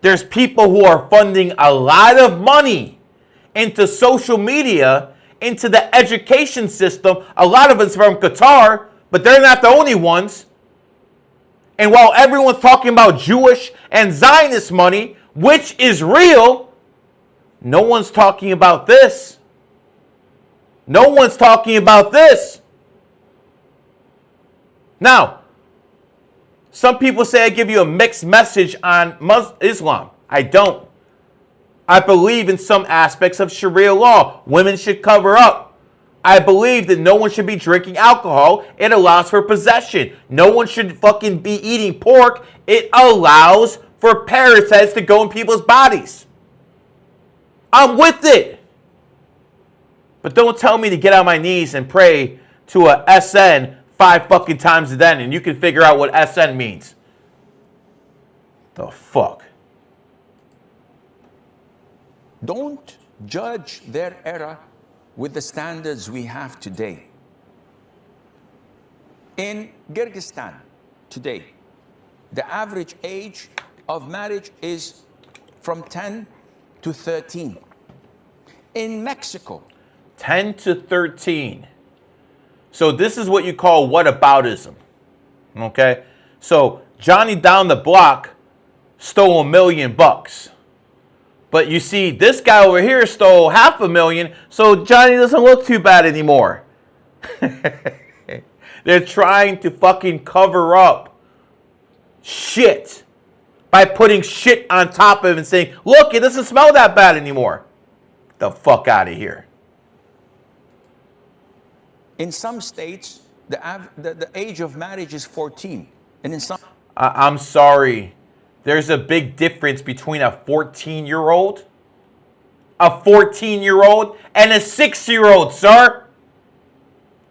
There's people who are funding a lot of money into social media, into the education system. A lot of it's from Qatar, but they're not the only ones. And while everyone's talking about Jewish and Zionist money, which is real, no one's talking about this. No one's talking about this. Now, some people say I give you a mixed message on Islam. I don't. I believe in some aspects of Sharia law. Women should cover up. I believe that no one should be drinking alcohol. It allows for possession. No one should fucking be eating pork. It allows for parasites to go in people's bodies. I'm with it. But don't tell me to get on my knees and pray to a SN 5 fucking times a day, and you can figure out what SN means. The fuck? Don't judge their era with the standards we have today. In Kyrgyzstan today, the average age of marriage is from 10 to 13. In Mexico, 10 to 13. So this is what you call whataboutism. Okay? So Johnny down the block stole $1 million. But you see, this guy over here stole $500,000, so Johnny doesn't look too bad anymore. They're trying to fucking cover up shit by putting shit on top of it and saying, look, it doesn't smell that bad anymore. Get the fuck out of here. in some states, the age of marriage is 14. And in some... I'm sorry. There's a big difference between a 14-year-old, and a 6-year-old, sir.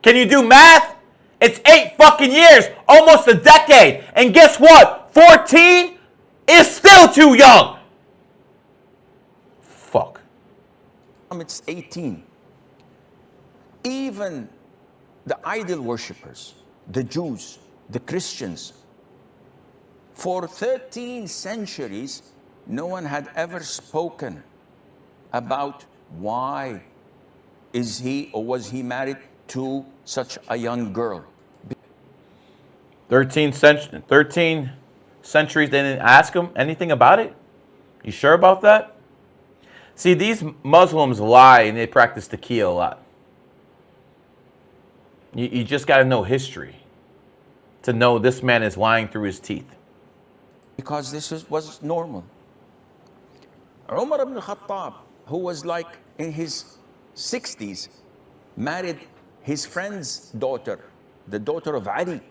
Can you do math? It's 8 fucking years, almost a decade. And guess what? 14 is still too young. Fuck. It's 18. Even the idol worshippers, the Jews, the Christians, for 13 centuries, no one had ever spoken about why is he or was he married to such a young girl. 13 centuries, they didn't ask him anything about it? You sure about that? See, these Muslims lie and they practice taqiyya a lot. You just got to know history to know this man is lying through his teeth. Because this was normal. Umar ibn Khattab, who was like in his 60s, married his friend's daughter, the daughter of Ali,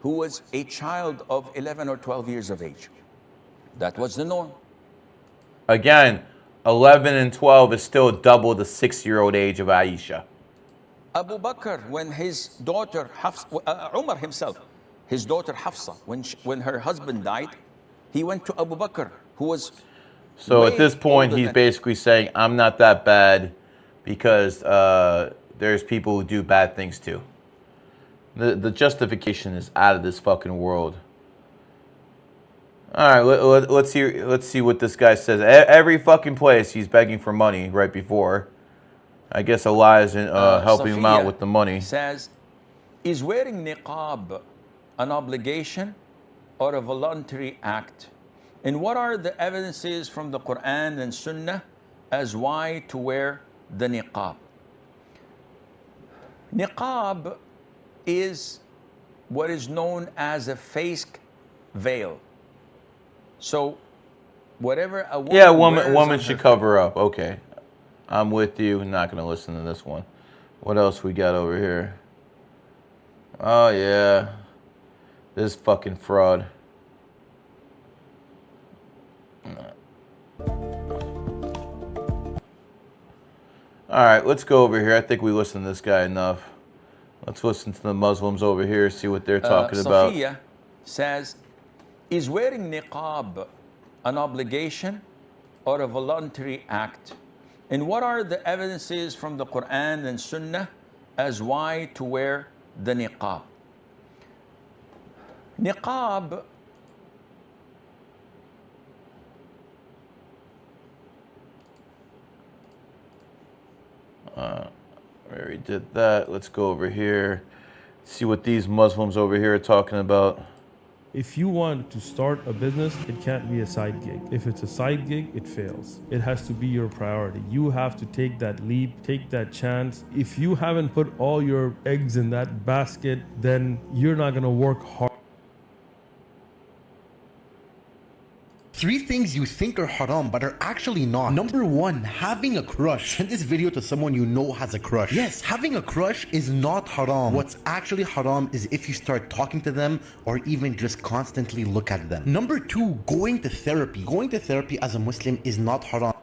who was a child of 11 or 12 years of age. That was the norm. Again, 11 and 12 is still double the 6-year-old age of Aisha. Abu Bakr, when his daughter, Umar himself, his daughter Hafsa, when her husband died, he went to Abu Bakr, who was... So at this point, he's basically saying, I'm not that bad because there's people who do bad things too. The justification is out of this fucking world. All right, let's see what this guy says. Every fucking place he's begging for money right before. I guess Allah isn't helping him out with the money. Says, is wearing niqab an obligation or a voluntary act? And what are the evidences from the Quran and Sunnah as why to wear the niqab? Niqab is what is known as a face veil. So, whatever a woman woman should cover up. Okay, I'm with you. Not gonna listen to this one. What else we got over here? Oh yeah, this fucking fraud. All right, let's go over here. I think we listened to this guy enough. Let's listen to the Muslims over here, see what they're talking about. Safiya says, is wearing niqab an obligation or a voluntary act? And what are the evidences from the Quran and Sunnah as why to wear the niqab? Niqab we already did that. Let's go over here. See what these Muslims over here are talking about. If you want to start a business, it can't be a side gig. If it's a side gig, it fails. It has to be your priority. You have to take that leap, take that chance. If you haven't put all your eggs in that basket, then you're not gonna work hard. 3 things you think are haram but are actually not. Number 1, having a crush. Send this video to someone you know has a crush. Yes, having a crush is not haram. What's actually haram is if you start talking to them or even just constantly look at them. Number 2, going to therapy. Going to therapy as a Muslim is not haram.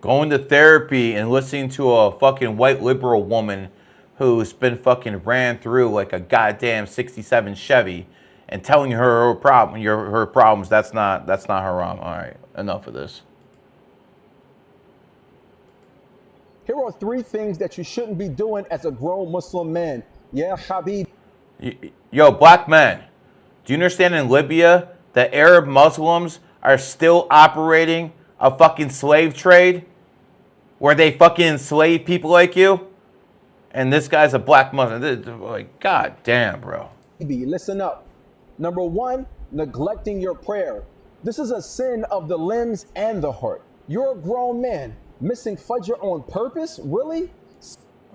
Going to therapy and listening to a fucking white liberal woman who's been fucking ran through like a goddamn 67 Chevy and telling her her problems, that's not haram. All right, enough of this. Here are 3 things that you shouldn't be doing as a grown Muslim man. Yeah, Habib. Yo, black men, do you understand in Libya that Arab Muslims are still operating a fucking slave trade where they fucking enslave people like you? And this guy's a black Muslim. Like, god damn, bro. Listen up. Number 1, neglecting your prayer. This is a sin of the limbs and the heart. You're a grown man. Missing Fajr on purpose? Really?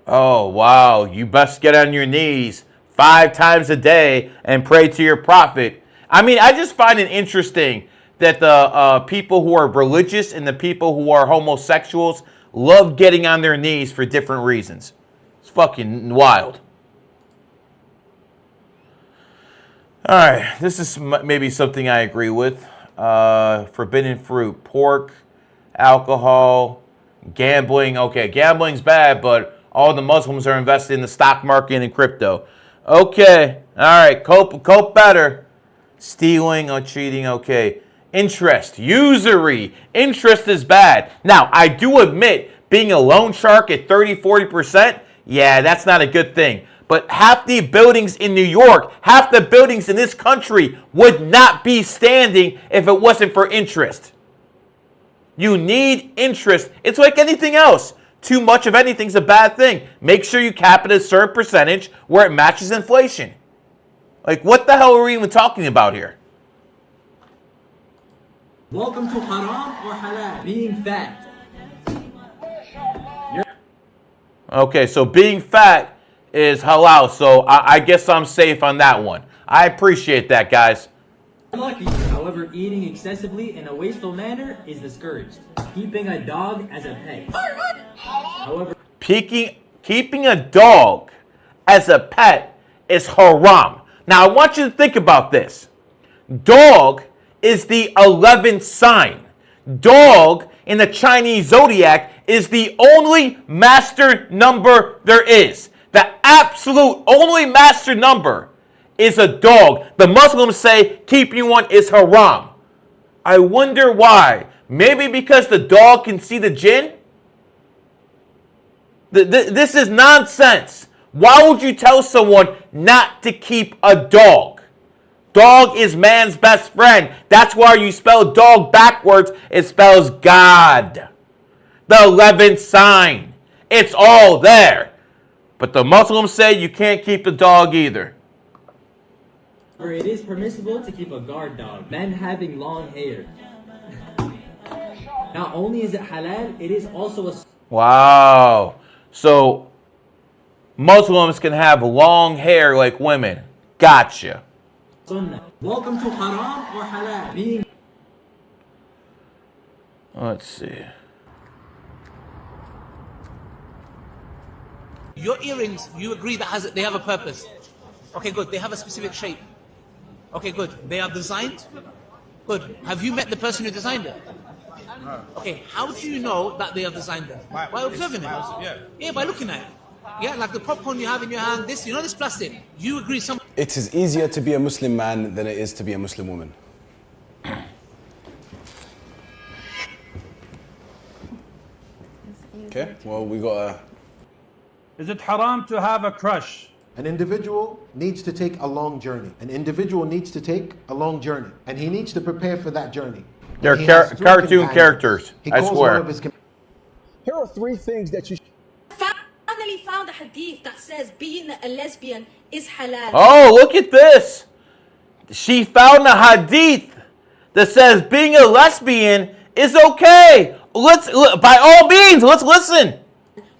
Oh, wow. You best get on your knees 5 times a day and pray to your prophet. I mean, I just find it interesting that the people who are religious and the people who are homosexuals love getting on their knees for different reasons. It's fucking wild. All right, this is maybe something I agree with. Forbidden fruit, pork, alcohol, gambling. Okay, gambling's bad, but all the Muslims are invested in the stock market and crypto. Okay, all right, cope better. Stealing or cheating, okay. Interest, usury. Interest is bad. Now, I do admit, being a loan shark at 30-40%, yeah, that's not a good thing. But half the buildings in New York, half the buildings in this country would not be standing if it wasn't for interest. You need interest. It's like anything else. Too much of anything's a bad thing. Make sure you cap it at a certain percentage where it matches inflation. Like, what the hell are we even talking about here? Welcome to haram or halal, being fat. Okay, so being fat is halal, so I guess I'm safe on that one. I appreciate that, guys. Lucky. However, eating excessively in a wasteful manner is discouraged. Keeping a dog as a pet. However, keeping a dog as a pet is haram. Now, I want you to think about this. Dog is the 11th sign. Dog in the Chinese Zodiac is the only master number there is. The absolute only master number is a dog. The Muslims say keeping one is haram. I wonder why. Maybe because the dog can see the jinn? This is nonsense. Why would you tell someone not to keep a dog? Dog is man's best friend. That's why you spell dog backwards. It spells God. The 11th sign. It's all there. But the Muslims say you can't keep the dog either. it is permissible to keep a guard dog. Men having long hair. Not only is it halal, it is also a... Wow. So Muslims can have long hair like women. Gotcha. Sunnah. Welcome to haram or halal. Being... Let's see. Your earrings, you agree that they have a purpose. Okay, good. They have a specific shape. Okay, good. They are designed. Good. Have you met the person who designed it? Okay, how do you know that they have designed it? By observing it. Yeah, by looking at it. Yeah, like the popcorn you have in your hand, this, this plastic. You agree some... It is easier to be a Muslim man than it is to be a Muslim woman. Okay, well, we got a... Is it haram to have a crush? An individual needs to take a long journey. An individual needs to take a long journey. And he needs to prepare for that journey. They're cartoon characters, I swear. Here are 3 things that you... Finally found a hadith that says being a lesbian is halal. Oh, look at this. She found a hadith that says being a lesbian is okay. By all means, let's listen.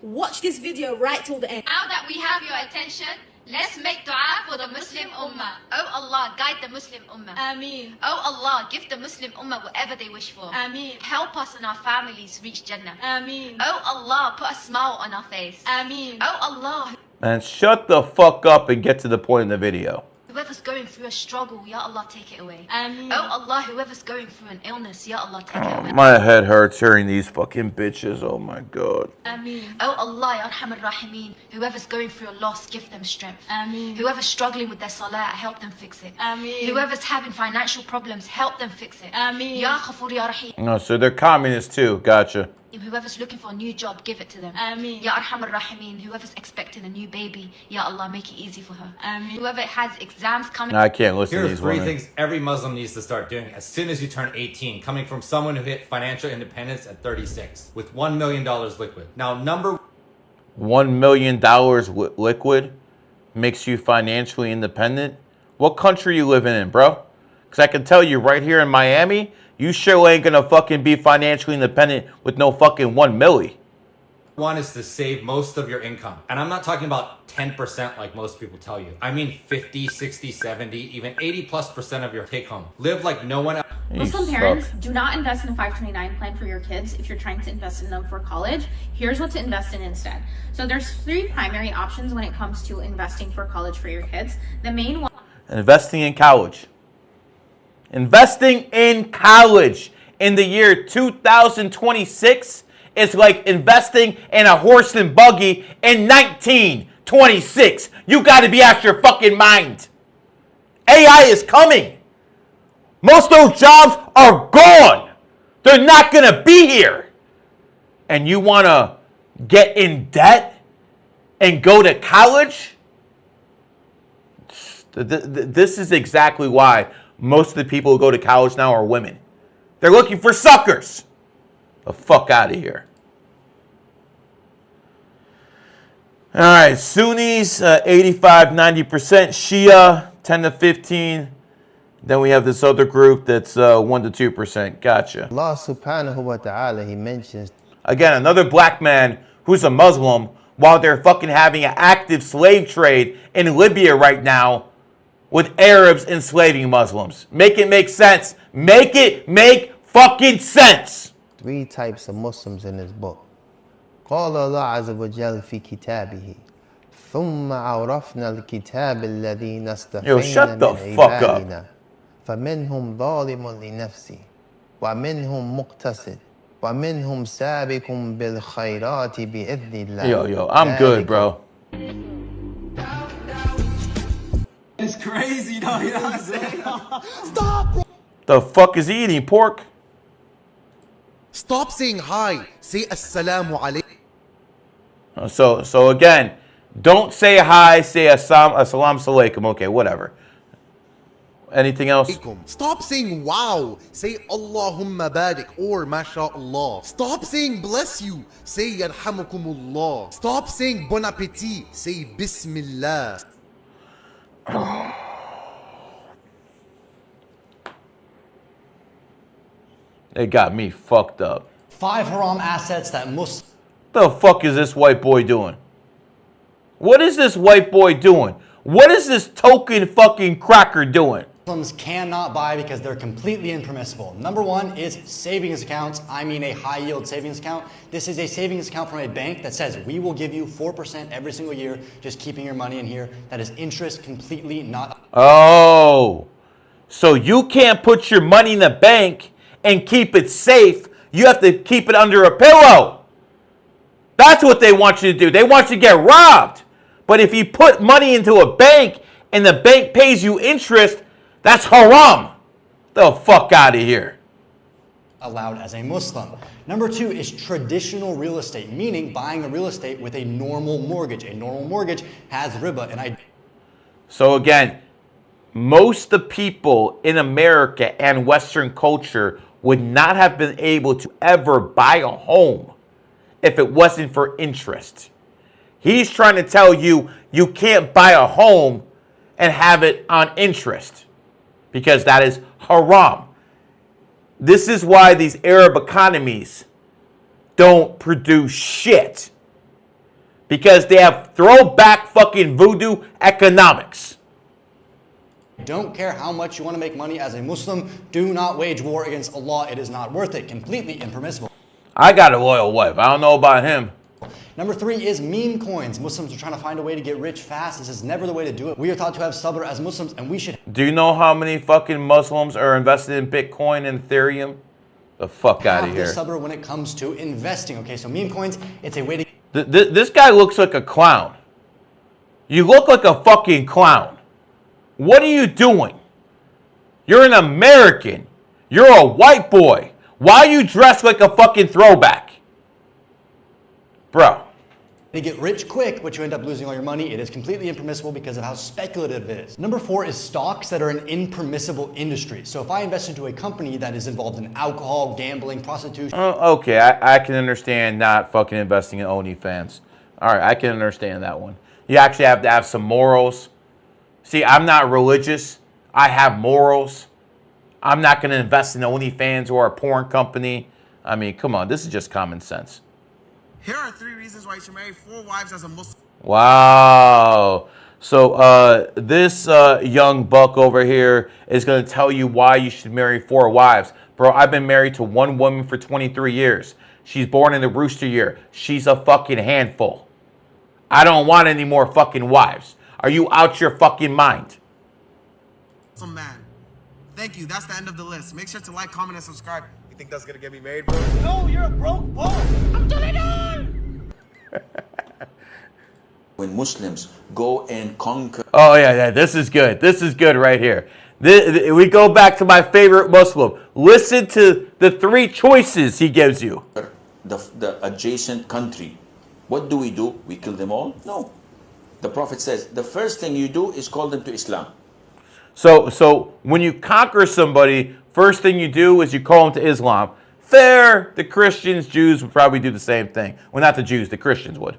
Watch this video right till the end. Now that we have your attention, let's make dua for the Muslim Ummah. Oh Allah, guide the Muslim Ummah. Ameen. Oh Allah, give the Muslim Ummah whatever they wish for. Ameen. Help us and our families reach Jannah. Ameen. Oh Allah, put a smile on our face. Ameen. Oh Allah. Man, shut the fuck up and get to the point in the video. Whoever's going through a struggle, Ya Allah, take it away. Ameen. Oh Allah, whoever's going through an illness, Ya Allah, take it away. My head hurts hearing these fucking bitches. Oh my God. Ameen. Oh Allah, Ya Arhamar Rahimeen, whoever's going through a loss, give them strength. Ameen. Whoever's struggling with their salah, help them fix it. Ameen. Whoever's having financial problems, help them fix it. Ameen. Ya Ghafur Ya Rahim. No, so they're communists too. Gotcha. Whoever's looking for a new job, give it to them. Ameen. Ya Arhamar Rahimeen, whoever's expecting a new baby, Ya Allah, make it easy for her. Ameen. Whoever has exams coming... I can't listen to these Here are 3 women. things every Muslim needs to start doing as soon as you turn 18, coming from someone who hit financial independence at 36, with $1 million liquid. Now, $1 million liquid makes you financially independent? What country you living in, bro? Because I can tell you right here in Miami, you sure ain't gonna fucking be financially independent with no fucking 1 milli. one is to save most of your income. And I'm not talking about 10% like most people tell you. I mean 50, 60, 70, even 80+% of your take home. Live like no one else. Muslim parents, do not invest in a 529 plan for your kids if you're trying to invest in them for college. Here's what to invest in instead. So there's 3 primary options when it comes to investing for college for your kids. The main one... Investing in college. Investing in college in the year 2026 is like investing in a horse and buggy in 1926. You got to be out your fucking mind. AI is coming. Most of those jobs are gone. They're not going to be here. And you want to get in debt and go to college? This is exactly why most of the people who go to college now are women. They're looking for suckers. The fuck out of here. All right, Sunnis, 85, 90%. Shia, 10 to 15. Then we have this other group that's 1 to 2%. Gotcha. Allah subhanahu wa ta'ala, he mentions. Again, another black man who's a Muslim while they're fucking having an active slave trade in Libya right now with Arabs enslaving Muslims. Make it make sense. Make it make fucking sense. 3 types of Muslims in this book. قال الله عز وجل في كتابه ثم عرفنا الكتاب الذين اصطفينا من عبادنا فمنهم ظالم لنفسه ومنهم مقتصد ومنهم سابق بالخيرات بإذن الله. Yo, I'm good, bro. It's crazy, though, you know what I'm saying? Stop! The fuck is he eating? Pork? Stop saying hi. Say assalamu alaikum. So again, don't say hi, say assalam alaikum. Okay, whatever. Anything else? Stop saying wow. Say Allahumma barik or mashallah. Stop saying bless you. Say yarhamukumullah. Stop saying bon appetit. Say bismillah. They got me fucked up. 5 haram assets that Muslims. The fuck is this white boy doing? What is this white boy doing? What is this token fucking cracker doing? Muslims cannot buy because they're completely impermissible. Number 1 is savings accounts. I mean a high yield savings account. This is a savings account from a bank that says we will give you 4% every single year, just keeping your money in here. That is interest completely not. Oh, so you can't put your money in the bank and keep it safe. You have to keep it under a pillow. That's what they want you to do. They want you to get robbed. But if you put money into a bank and the bank pays you interest, that's haram. The fuck out of here. Allowed as a Muslim. Number 2 is traditional real estate, meaning buying a real estate with a normal mortgage. A normal mortgage has riba, and So again, most of the people in America and Western culture would not have been able to ever buy a home if it wasn't for interest. He's trying to tell you you can't buy a home and have it on interest because that is haram. This is why these Arab economies don't produce shit, because they have throwback fucking voodoo economics. Don't care how much you want to make money as a Muslim. Do not wage war against Allah. It is not worth it. Completely impermissible. I got a loyal wife. I don't know about him. Number 3 is meme coins. Muslims are trying to find a way to get rich fast. This is never the way to do it. We are taught to have sabr as Muslims, and we should. Do you know how many fucking Muslims are invested in Bitcoin and Ethereum? The fuck out of here. Have sabr when it comes to investing. Okay, so meme coins, it's a way to. This guy looks like a clown. You look like a fucking clown. What are you doing? You're an American. You're a white boy. Why are you dressed like a fucking throwback? Bro. To get rich quick, but you end up losing all your money. It is completely impermissible because of how speculative it is. Number 4 is stocks that are an impermissible industry. So if I invest into a company that is involved in alcohol, gambling, prostitution. Okay, I can understand not fucking investing in OnlyFans. All right, I can understand that one. You actually have to have some morals. See, I'm not religious. I have morals. I'm not going to invest in OnlyFans or a porn company. I mean, come on, this is just common sense. Here are 3 reasons why you should marry 4 wives as a Muslim. Wow. So this young buck over here is going to tell you why you should marry 4 wives. Bro, I've been married to one woman for 23 years. She's born in the rooster year. She's a fucking handful. I don't want any more fucking wives. Are you out your fucking mind? Some man. Thank you. That's the end of the list. Make sure to like, comment, and subscribe. You think that's gonna get me married, bro? No, you're a broke boy. I'm doing it. When Muslims go and conquer. Oh yeah, this is good. This is good right here. We go back to my favorite Muslim. Listen to the 3 choices he gives you. The adjacent country. What do? We kill them all? No. The Prophet says the first thing you do is call them to Islam. So when you conquer somebody, first thing you do is you call them to Islam. Fair. The Christians, Jews would probably do the same thing. Well, not the Jews, the Christians would.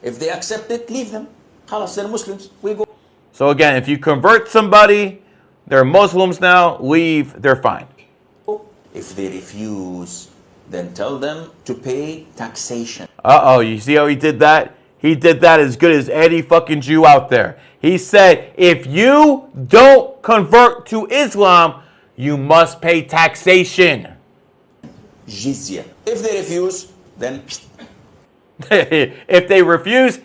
If they accept it, leave them. Khalas, they're Muslims. We go. So again, if you convert somebody, they're Muslims now, leave, they're fine. If they refuse, then tell them to pay taxation. Uh-oh, you see how he did that? He did that as good as any fucking Jew out there. He said, if you don't convert to Islam, you must pay taxation. Jizya. If they refuse, then... If they refuse,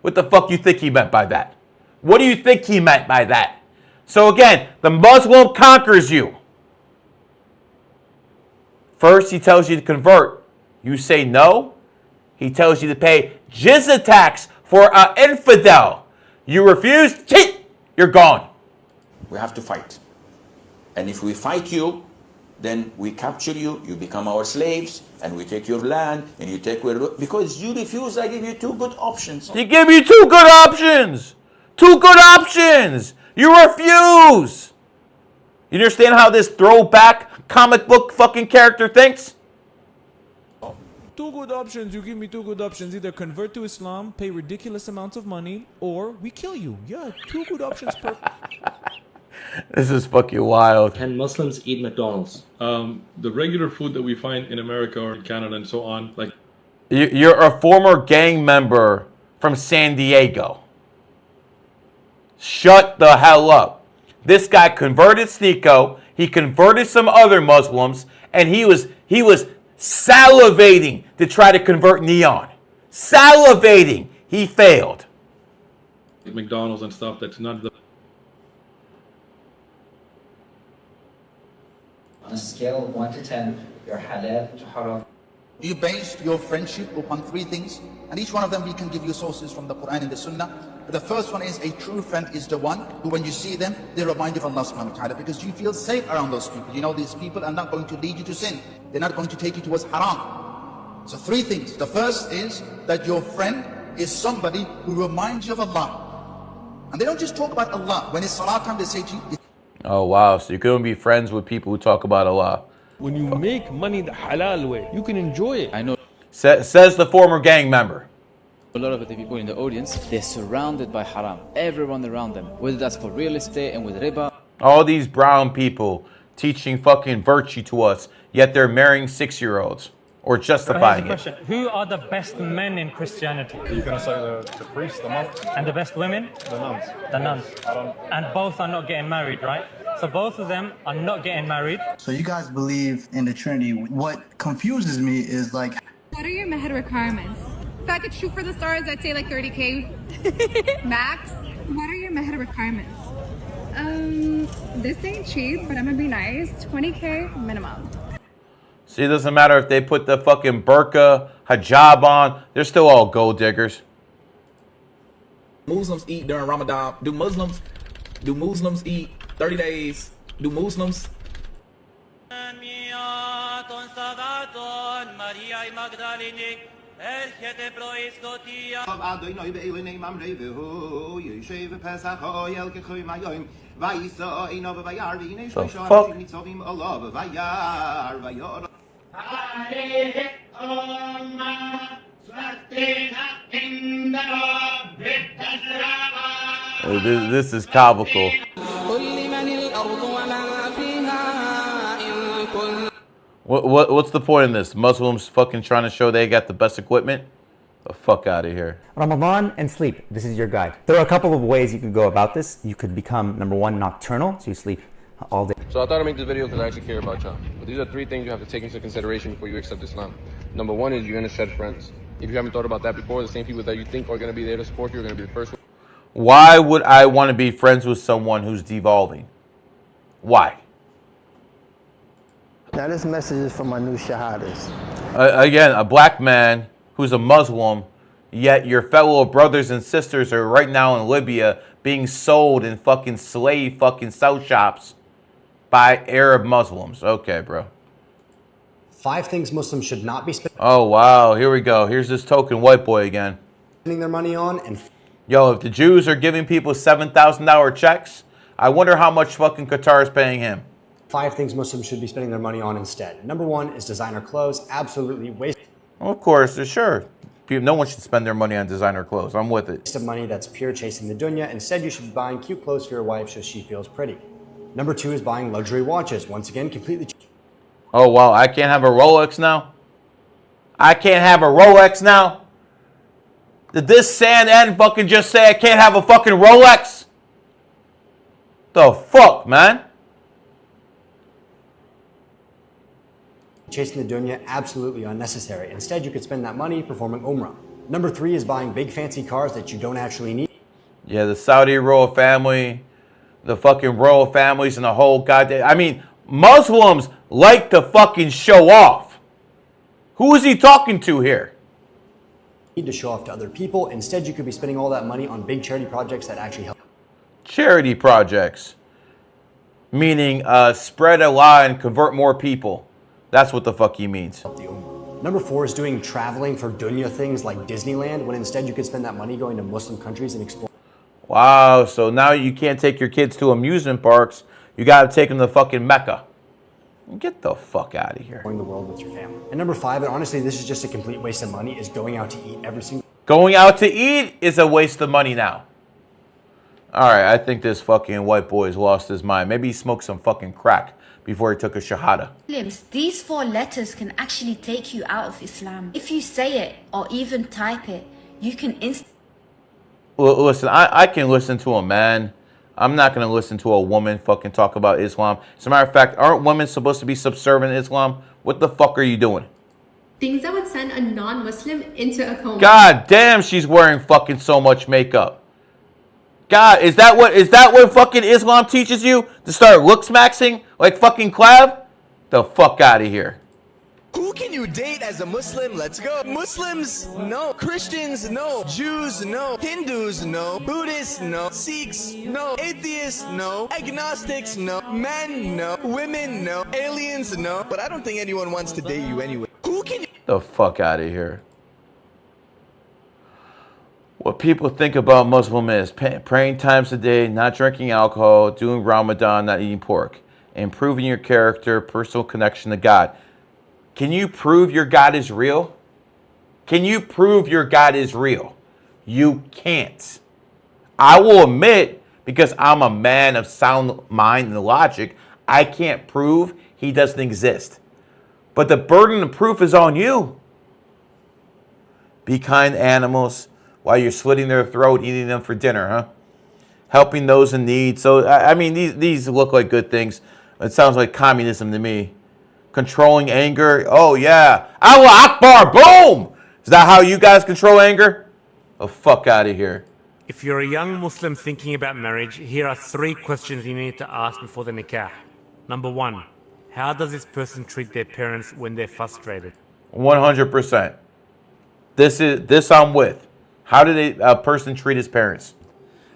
what the fuck you think he meant by that? What do you think he meant by that? So again, the Muslim conquers you. First, he tells you to convert. You say no. He tells you to pay jizya tax for an infidel. You refuse, you're gone. We have to fight. And if we fight you, then we capture you, you become our slaves, and we take your land, and you take where... Because you refuse, I give you two good options. He gave you two good options. Two good options. You refuse. You understand how this throwback comic book fucking character thinks? Two good options. You give me two good options. Either convert to Islam, pay ridiculous amounts of money, or we kill you. Yeah, two good options. Perfect. This is fucking wild. Can Muslims eat McDonald's? The regular food that we find in America or in Canada and so on, like... You're a former gang member from San Diego. Shut the hell up. This guy converted Sneeko, he converted some other Muslims, and he was salivating to try to convert Neon. Salivating. He failed. McDonald's and stuff that's not the... On a scale of 1 to 10, you're halal to haram. You base your friendship upon three things, and each one of them we can give you sources from the Quran and the Sunnah. But the first one is a true friend is the one who, when you see them, they remind you of Allah subhanahu wa ta'ala, because you feel safe around those people. You know these people are not going to lead you to sin. They're not going to take you towards haram. So three things. The first is that your friend is somebody who reminds you of Allah. And they don't just talk about Allah. When it's salah time, they say to you... Oh, wow. So you couldn't be friends with people who talk about Allah. When you make money the halal way, you can enjoy it. I know. Says the former gang member. A lot of the people in the audience, they're surrounded by haram. Everyone around them, whether that's for real estate and with riba. All these brown people teaching fucking virtue to us, yet they're marrying 6-year-olds or justifying it. Who are the best men in Christianity? You're going to say the priests, the monks? And the best women? The nuns. The nuns. And both are not getting married, right? So both of them are not getting married. So you guys believe in the Trinity. What confuses me is like... What are your mehed requirements? If I could shoot for the stars, I'd say like 30K max. What are your mehed requirements? This ain't cheap, but I'm gonna be nice. 20K minimum. See, it doesn't matter if they put the fucking burqa, hijab on. They're still all gold diggers. Muslims eat during Ramadan. Do Muslims eat 30 days? Do Muslims? This is comical. What's the point in this? Muslims fucking trying to show they got the best equipment? The fuck out of here. Ramadan and sleep. This is your guide. There are a couple of ways you could go about this. You could become, number one, nocturnal, so you sleep all day. So I thought I'd make this video because I actually care about y'all. But these are three things you have to take into consideration before you accept Islam. Number one is you're going to shed friends. If you haven't thought about that before, the same people that you think are going to be there to support you are going to be the first one. Why would I want to be friends with someone who's devolving? Why? Now this message is from my new shahadas. Again, a black man who's a Muslim, yet your fellow brothers and sisters are right now in Libya being sold in fucking slave fucking sell shops by Arab Muslims. Okay, bro. 5 things Muslims should not be spending. Oh, wow. Here we go. Here's this token white boy again. Their money on. And yo, if the Jews are giving people $7,000 checks, I wonder how much fucking Qatar is paying him. 5 things Muslims should be spending their money on instead. Number 1 is designer clothes. Absolutely waste. Of course, sure. No one should spend their money on designer clothes. I'm with it. Waste of money that's pure chasing the dunya. Instead, you should be buying cute clothes for your wife so she feels pretty. Number 2 is buying luxury watches. Once again, completely. Oh, wow. I can't have a Rolex now? I can't have a Rolex now? Did this San N fucking just say I can't have a fucking Rolex? The fuck, man? Chasing the dunya, absolutely unnecessary. Instead, you could spend that money performing Umrah. Number 3 is buying big fancy cars that you don't actually need. Yeah, the Saudi royal family, the fucking royal families and the whole goddamn... I mean, Muslims like to fucking show off. Who is he talking to here? Need to show off to other people. Instead, you could be spending all that money on big charity projects that actually help. Charity projects. Meaning spread a lie and convert more people. That's what the fuck he means. Number 4 is doing traveling for dunya things like Disneyland, when instead you could spend that money going to Muslim countries and exploring. Wow, so now you can't take your kids to amusement parks. You gotta take them to fucking Mecca. Get the fuck out of here. The world with your family. And number 5, and honestly this is just a complete waste of money, is going out to eat every single... Going out to eat is a waste of money now. Alright, I think this fucking white boy's lost his mind. Maybe he smoked some fucking crack before he took a shahada. These 4 letters can actually take you out of Islam. If you say it or even type it, you can Listen, I can listen to a man. I'm not going to listen to a woman fucking talk about Islam. As a matter of fact, aren't women supposed to be subservient to Islam? What the fuck are you doing? Things that would send a non-Muslim into a coma. God damn, she's wearing fucking so much makeup. God, is that what fucking Islam teaches you? To start looks maxing like fucking Clav? The fuck out of here. Who can you date as a Muslim? Let's go. Muslims, no. Christians, no. Jews, no. Hindus, no. Buddhists, no. Sikhs, no. Atheists, no. Agnostics, no. Men, no. Women, no. Aliens, no. But I don't think anyone wants to date you anyway. Who can you... The fuck out of here. What people think about Muslim is praying times a day, not drinking alcohol, doing Ramadan, not eating pork, improving your character, personal connection to God. Can you prove your God is real? Can you prove your God is real? You can't. I will admit, because I'm a man of sound mind and logic, I can't prove he doesn't exist. But the burden of proof is on you. Be kind to animals while you're slitting their throat, eating them for dinner, huh? Helping those in need. So, I mean, these look like good things. It sounds like communism to me. Controlling anger. Oh, yeah. Allah Akbar. Boom. Is that how you guys control anger? Oh, fuck out of here. If you're a young Muslim thinking about marriage, here are 3 questions you need to ask before the nikah. Number 1, how does this person treat their parents when they're frustrated? 100%. This I'm with. How did a person treat his parents?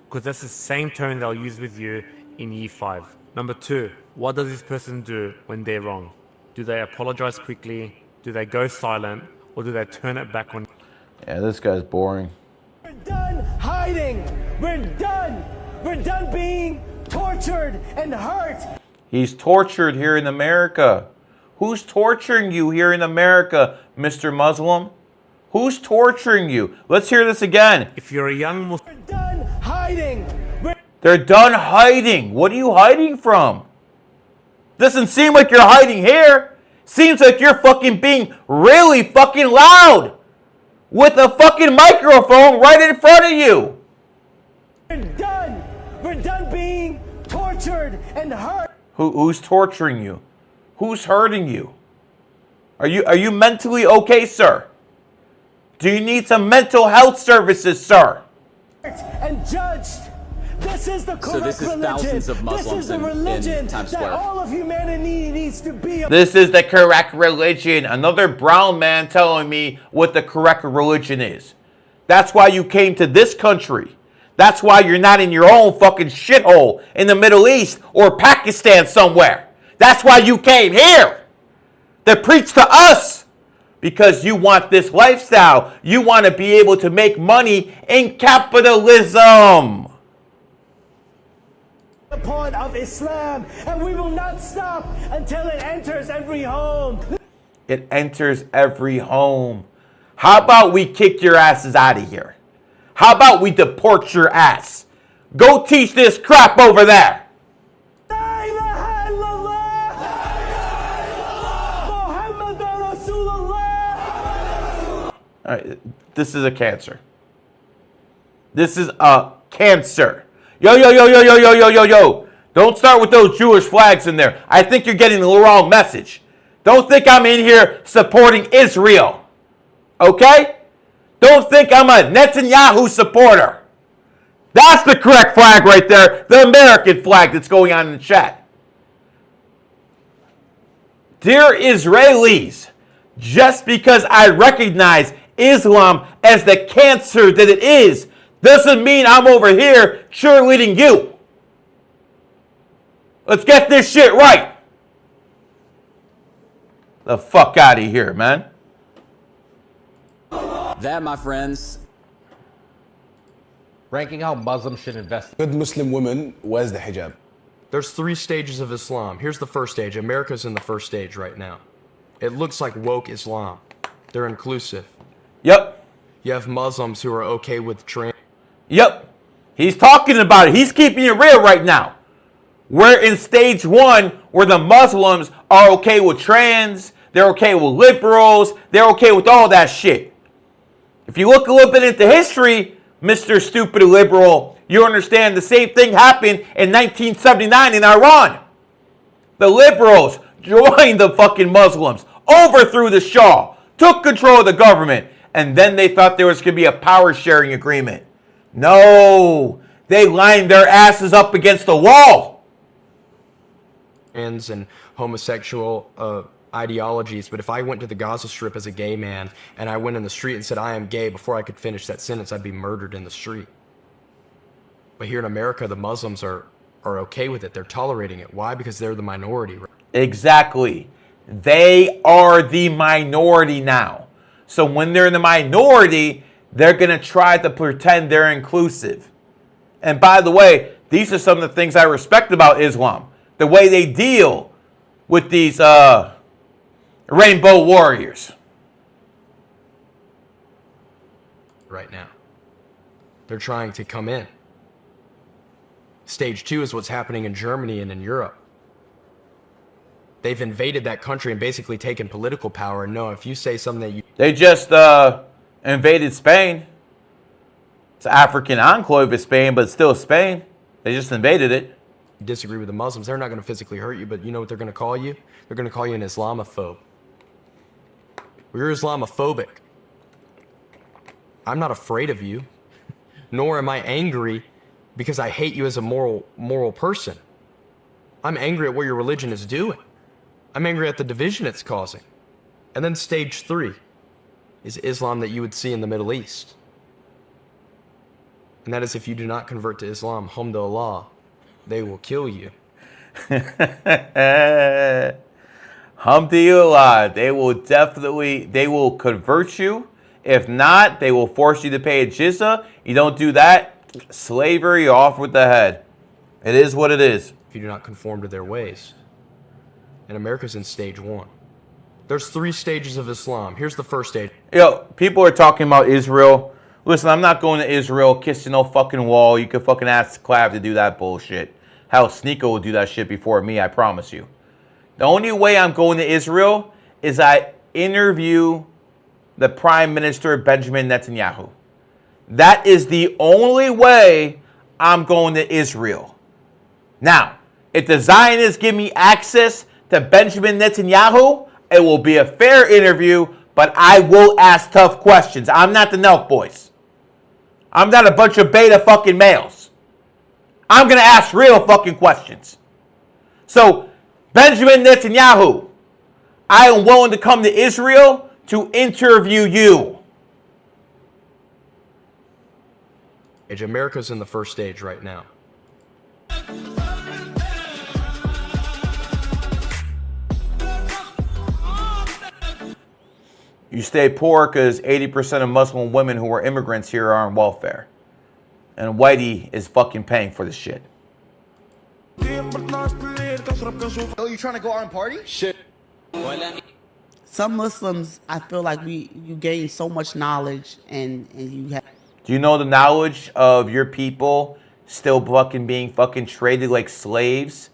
Because that's the same tone they'll use with you in year 5. Number 2, what does this person do when they're wrong? Do they apologize quickly? Do they go silent? Or do they turn it back on? Yeah, this guy's boring. We're done hiding. We're done. We're done being tortured and hurt. He's tortured here in America. Who's torturing you here in America, Mr. Muslim? Who's torturing you? Let's hear this again. If you're a young Muslim... We're done hiding. They're done hiding. What are you hiding from? Doesn't seem like you're hiding here. Seems like you're fucking being really fucking loud. With a fucking microphone right in front of you. We're done. We're done being tortured and hurt. Who's torturing you? Who's hurting you? Are you mentally okay, sir? Do you need some mental health services, sir? And judged. This is the correct this is religion. thousands of Muslims this is the in religion Times that Square. all of humanity needs to be. This is the correct religion. Another brown man telling me what the correct religion is. That's why you came to this country. That's why you're not in your own fucking shithole in the Middle East or Pakistan somewhere. That's why you came here to preach to us. Because you want this lifestyle. You want to be able to make money in capitalism. The point of Islam, and we will not stop until it enters every home. It enters every home. How about we kick your asses out of here? How about we deport your ass? Go teach this crap over there. All right, this is a cancer. This is a Cancer. Yo, yo, yo, yo, yo, yo, yo, yo, yo. Don't start with those Jewish flags in there. I think you're getting the wrong message. Don't think I'm in here supporting Israel. Okay? Don't think I'm a Netanyahu supporter. That's the correct flag right there. The American flag that's going on in the chat. Dear Israelis, just because I recognize Islam as the cancer that it is, doesn't mean I'm over here cheerleading you. Let's get this shit right. The fuck out of here, man. That, my friends, ranking how Muslims should invest. Good Muslim woman wears the hijab. There's 3 stages of Islam. Here's the first stage. America's in the first stage right now. It looks like woke Islam. They're inclusive. Yep. You have Muslims who are okay with trans. Yep. He's talking about it. He's keeping it real right now. We're in stage 1 where the Muslims are okay with trans. They're okay with liberals. They're okay with all that shit. If you look a little bit into history, Mr. Stupid Liberal, you understand the same thing happened in 1979 in Iran. The liberals joined the fucking Muslims, overthrew the Shah, took control of the government, and then they thought there was going to be a power sharing agreement. No, they lined their asses up against the wall. And homosexual ideologies, but if I went to the Gaza Strip as a gay man and I went in the street and said I am gay, before I could finish that sentence, I'd be murdered in the street. But here in America, the Muslims are okay with it. They're tolerating it. Why? Because they're the minority. Exactly. They are the minority now. So when they're in the minority, they're going to try to pretend they're inclusive. And by the way, these are some of the things I respect about Islam. The way they deal with these rainbow warriors. Right now. They're trying to come in. Stage 2 is what's happening in Germany and in Europe. They've invaded that country and basically taken political power. And no, if you say something that you... They just invaded Spain. It's an African enclave of Spain, but it's still Spain. They just invaded it. Disagree with the Muslims. They're not going to physically hurt you, but you know what they're going to call you? They're going to call you an Islamophobe. You're Islamophobic. I'm not afraid of you, nor am I angry because I hate you as a moral person. I'm angry at what your religion is doing. I'm angry at the division it's causing. And then stage 3 is Islam that you would see in the Middle East. And that is if you do not convert to Islam, alhamdulillah, they will kill you. Alhamdulillah, they will convert you. If not, they will force you to pay a jizya. You don't do that, slavery, you're off with the head. It is what it is. If you do not conform to their ways. And America's in stage 1. There's 3 stages of Islam. Here's the first stage. Yo, people are talking about Israel. Listen, I'm not going to Israel, kissing no fucking wall. You can fucking ask Clav to do that bullshit. Hell, Sneeko will do that shit before me, I promise you. The only way I'm going to Israel is I interview the Prime Minister Benjamin Netanyahu. That is the only way I'm going to Israel. Now, if the Zionists give me access to Benjamin Netanyahu, it will be a fair interview, but I will ask tough questions. I'm not the Nelk Boys. I'm not a bunch of beta fucking males. I'm going to ask real fucking questions. So, Benjamin Netanyahu, I am willing to come to Israel to interview you. America's in the first stage right now. You stay poor because 80% of Muslim women who are immigrants here are on welfare. And Whitey is fucking paying for this shit. Oh, you trying to go out and party? Shit. Some Muslims, I feel like you gain so much knowledge and you have... Do you know the knowledge of your people still fucking being fucking traded like slaves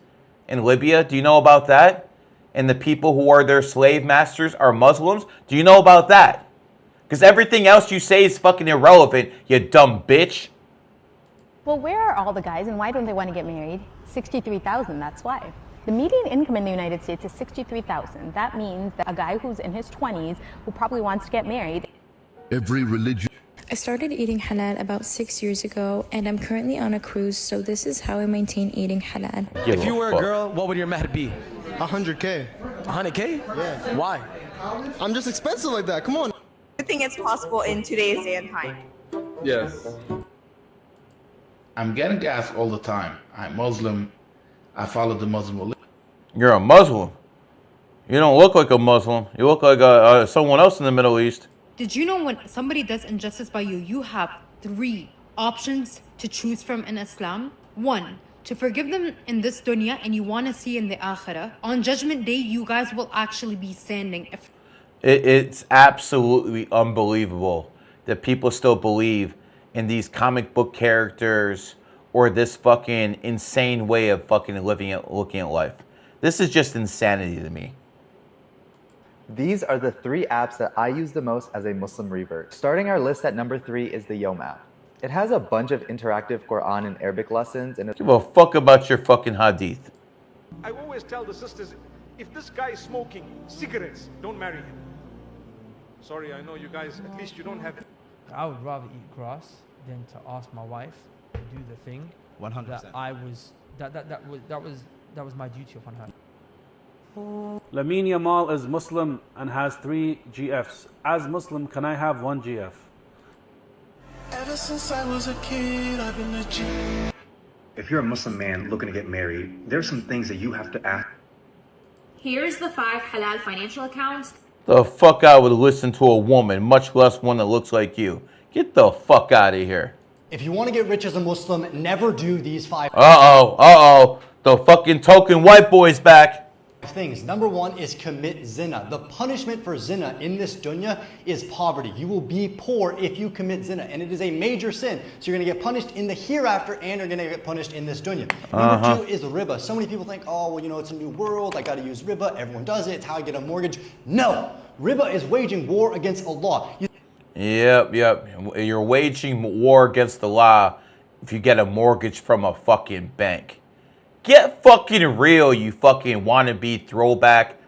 in Libya? Do you know about that? And the people who are their slave masters are Muslims? Do you know about that? Because everything else you say is fucking irrelevant, you dumb bitch. Well, where are all the guys and why don't they want to get married? 63,000, that's why. The median income in the United States is 63,000. That means that a guy who's in his 20s who probably wants to get married. Every religion. I started eating halal about 6 years ago, and I'm currently on a cruise, so this is how I maintain eating halal. If you were a girl, what would your mahr be? 100K. 100K? Yeah. Why? I'm just expensive like that. Come on. I think it's possible in today's day and time. Yes. I'm getting asked all the time. I'm Muslim. I follow the Muslim religion. You're a Muslim. You don't look like a Muslim. You look like someone else in the Middle East. Did you know when somebody does injustice by you, you have 3 options to choose from in Islam? 1, to forgive them in this dunya and you want to see in the akhirah. On judgment day, you guys will actually be standing. It's absolutely unbelievable that people still believe in these comic book characters or this fucking insane way of fucking looking at life. This is just insanity to me. These are the 3 apps that I use the most as a Muslim revert. Starting our list at number 3 is the Yom app. It has a bunch of interactive Quran and Arabic lessons and give a fuck about your fucking hadith. I always tell the sisters, if this guy is smoking cigarettes, don't marry him. Sorry, I know you guys, at least you don't have it. I would rather eat grass than to ask my wife to do the thing 100%. that was my duty upon her. Lamine Yamal is Muslim and has 3 GFs. As Muslim, can I have 1 GF? Ever since I was a kid, I've been a G. If you're a Muslim man looking to get married, there's some things that you have to ask. Here's the 5 halal financial accounts. The fuck I would listen to a woman, much less one that looks like you. Get the fuck out of here. If you want to get rich as a Muslim, never do these 5 The fucking token white boy's back. things. Number 1 is commit zina. The punishment for zina in this dunya is poverty. You will be poor if you commit zina, and it is a major sin. So you're going to get punished in the hereafter, and you're going to get punished in this dunya. Number 2 is riba. So many people think, oh, well, you know, it's a new world. I got to use riba. Everyone does it. It's how I get a mortgage. No, riba is waging war against Allah. Yep. You're waging war against the law if you get a mortgage from a fucking bank. Get fucking real, you fucking wannabe throwback.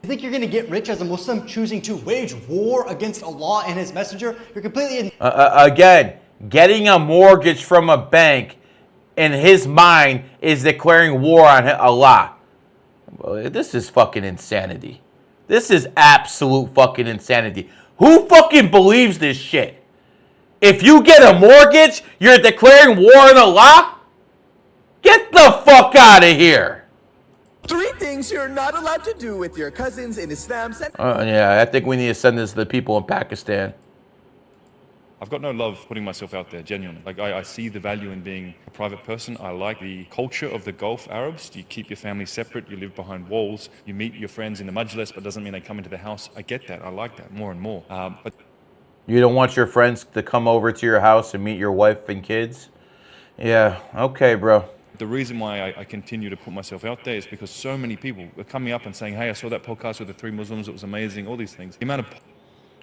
You think you're going to get rich as a Muslim choosing to wage war against Allah and His Messenger? You're completely... Again, getting a mortgage from a bank in his mind is declaring war on Allah. This is fucking insanity. This is absolute fucking insanity. Who fucking believes this shit? If you get a mortgage, you're declaring war on Allah? Get the fuck out of here. 3 things you're not allowed to do with your cousins in Islam. Yeah, I think we need to send this to the people in Pakistan. I've got no love putting myself out there, genuinely. Like, I see the value in being a private person. I like the culture of the Gulf Arabs. You keep your family separate, you live behind walls, you meet your friends in the majlis, but doesn't mean they come into the house. I get that, I like that more and more. But you don't want your friends to come over to your house and meet your wife and kids? Yeah, okay, bro. the reason why I continue to put myself out there is because so many people are coming up and saying, hey, I saw that podcast with the 3 Muslims, it was amazing, all these things. The amount of...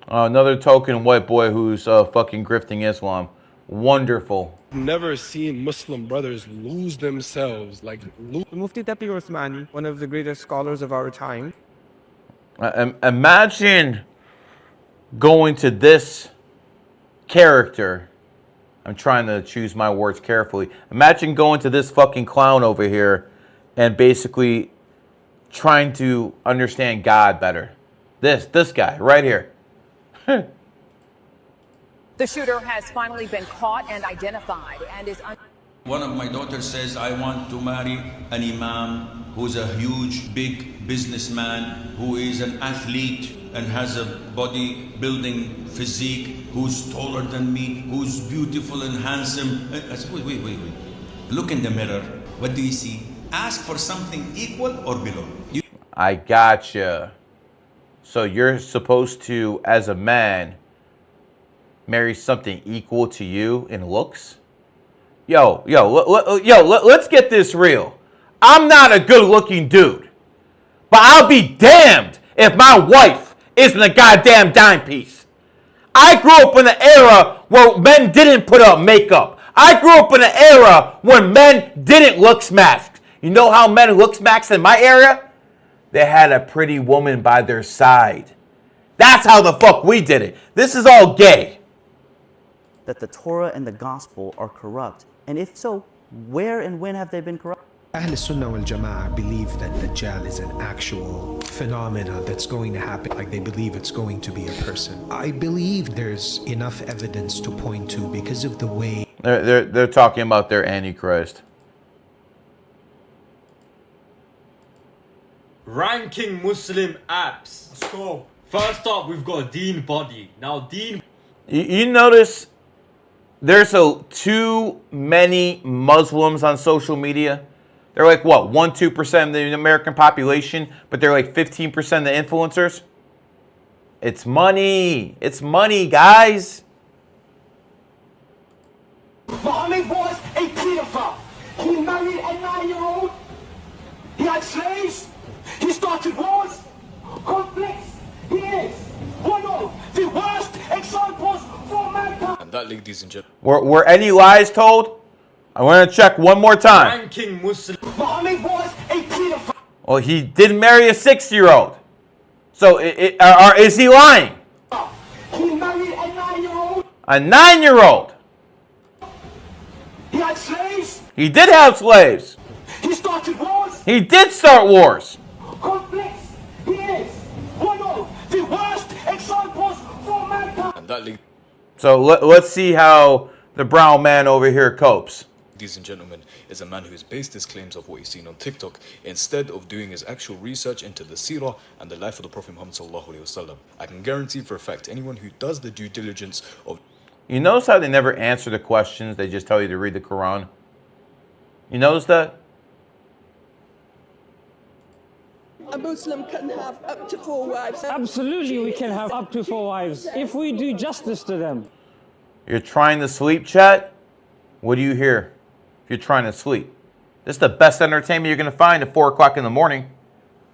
Another token white boy who's fucking grifting Islam. Wonderful. Never seen Muslim brothers lose themselves. Mufti Taqi Uthmani, one of the greatest scholars of our time. Imagine going to this character. I'm trying to choose my words carefully. Imagine going to this fucking clown over here and basically trying to understand God better. This guy right here. The shooter has finally been caught and identified and is... One of my daughters says, I want to marry an imam who's a huge, big businessman, who is an athlete and has a bodybuilding physique, who's taller than me, who's beautiful and handsome. I said, wait. Look in the mirror. What do you see? Ask for something equal or below. I gotcha. So you're supposed to, as a man, marry something equal to you in looks? Yo, let's get this real. I'm not a good-looking dude, but I'll be damned if my wife isn't a goddamn dime piece. I grew up in an era where men didn't put up makeup. I grew up in an era when men didn't look masks. You know how men look masks in my area? They had a pretty woman by their side. That's how the fuck we did it. This is all gay. That the Torah and the gospel are corrupt? And if so, where and when have they been corrupt? Ahl Sunnah wal Jama'ah believe that Dajjal is an actual phenomena that's going to happen, like they believe it's going to be a person. I believe there's enough evidence to point to because of the way they're talking about their Antichrist. Ranking Muslim apps. Let's go. First up, we've got Deen Body. Now, Deen. You notice there's too many Muslims on social media. They're like, what, 1-2% of the American population, but they're like 15% of the influencers? It's money. It's money, guys. Muhammad was a pedophile. He married a 9-year-old. He had slaves. He started wars, conflicts. He is one of the worst examples for mankind. And that, ladies and gentlemen, Were any lies told? I want to check one more time. Ranking Muslim. Muhammad was a pedophile. Well, he did marry a 6-year-old. So is he lying? He married a 9-year-old. A 9-year-old. He had slaves. He did have slaves. He started wars. He did start wars. Conflicts. He is one of the worst examples for mankind. And that, So let's see how the brown man over here copes. ladies and gentlemen, is a man who has based his claims of what he's seen on TikTok instead of doing his actual research into the seerah and the life of the Prophet Muhammad sallallahu alaihi wasallam. I can guarantee for a fact anyone who does the due diligence of... You notice how they never answer the questions? They just tell you to read the Quran. You notice that? A Muslim can have up to 4 wives. Absolutely, we can have up to 4 wives if we do justice to them. You're trying to sleep, chat? What do you hear if you're trying to sleep? This is the best entertainment you're going to find at 4 o'clock in the morning.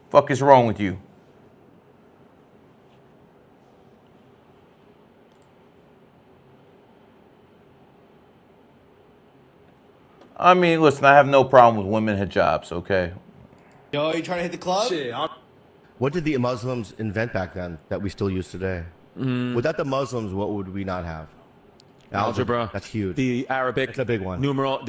Fuck is wrong with you? I mean, listen, I have no problem with women hijabs, okay? Yo, you trying to hit the club? What did the Muslims invent back then that we still use today? Without the Muslims, what would we not have? Algebra. That's huge. The Arabic. That's a big one. Numeral.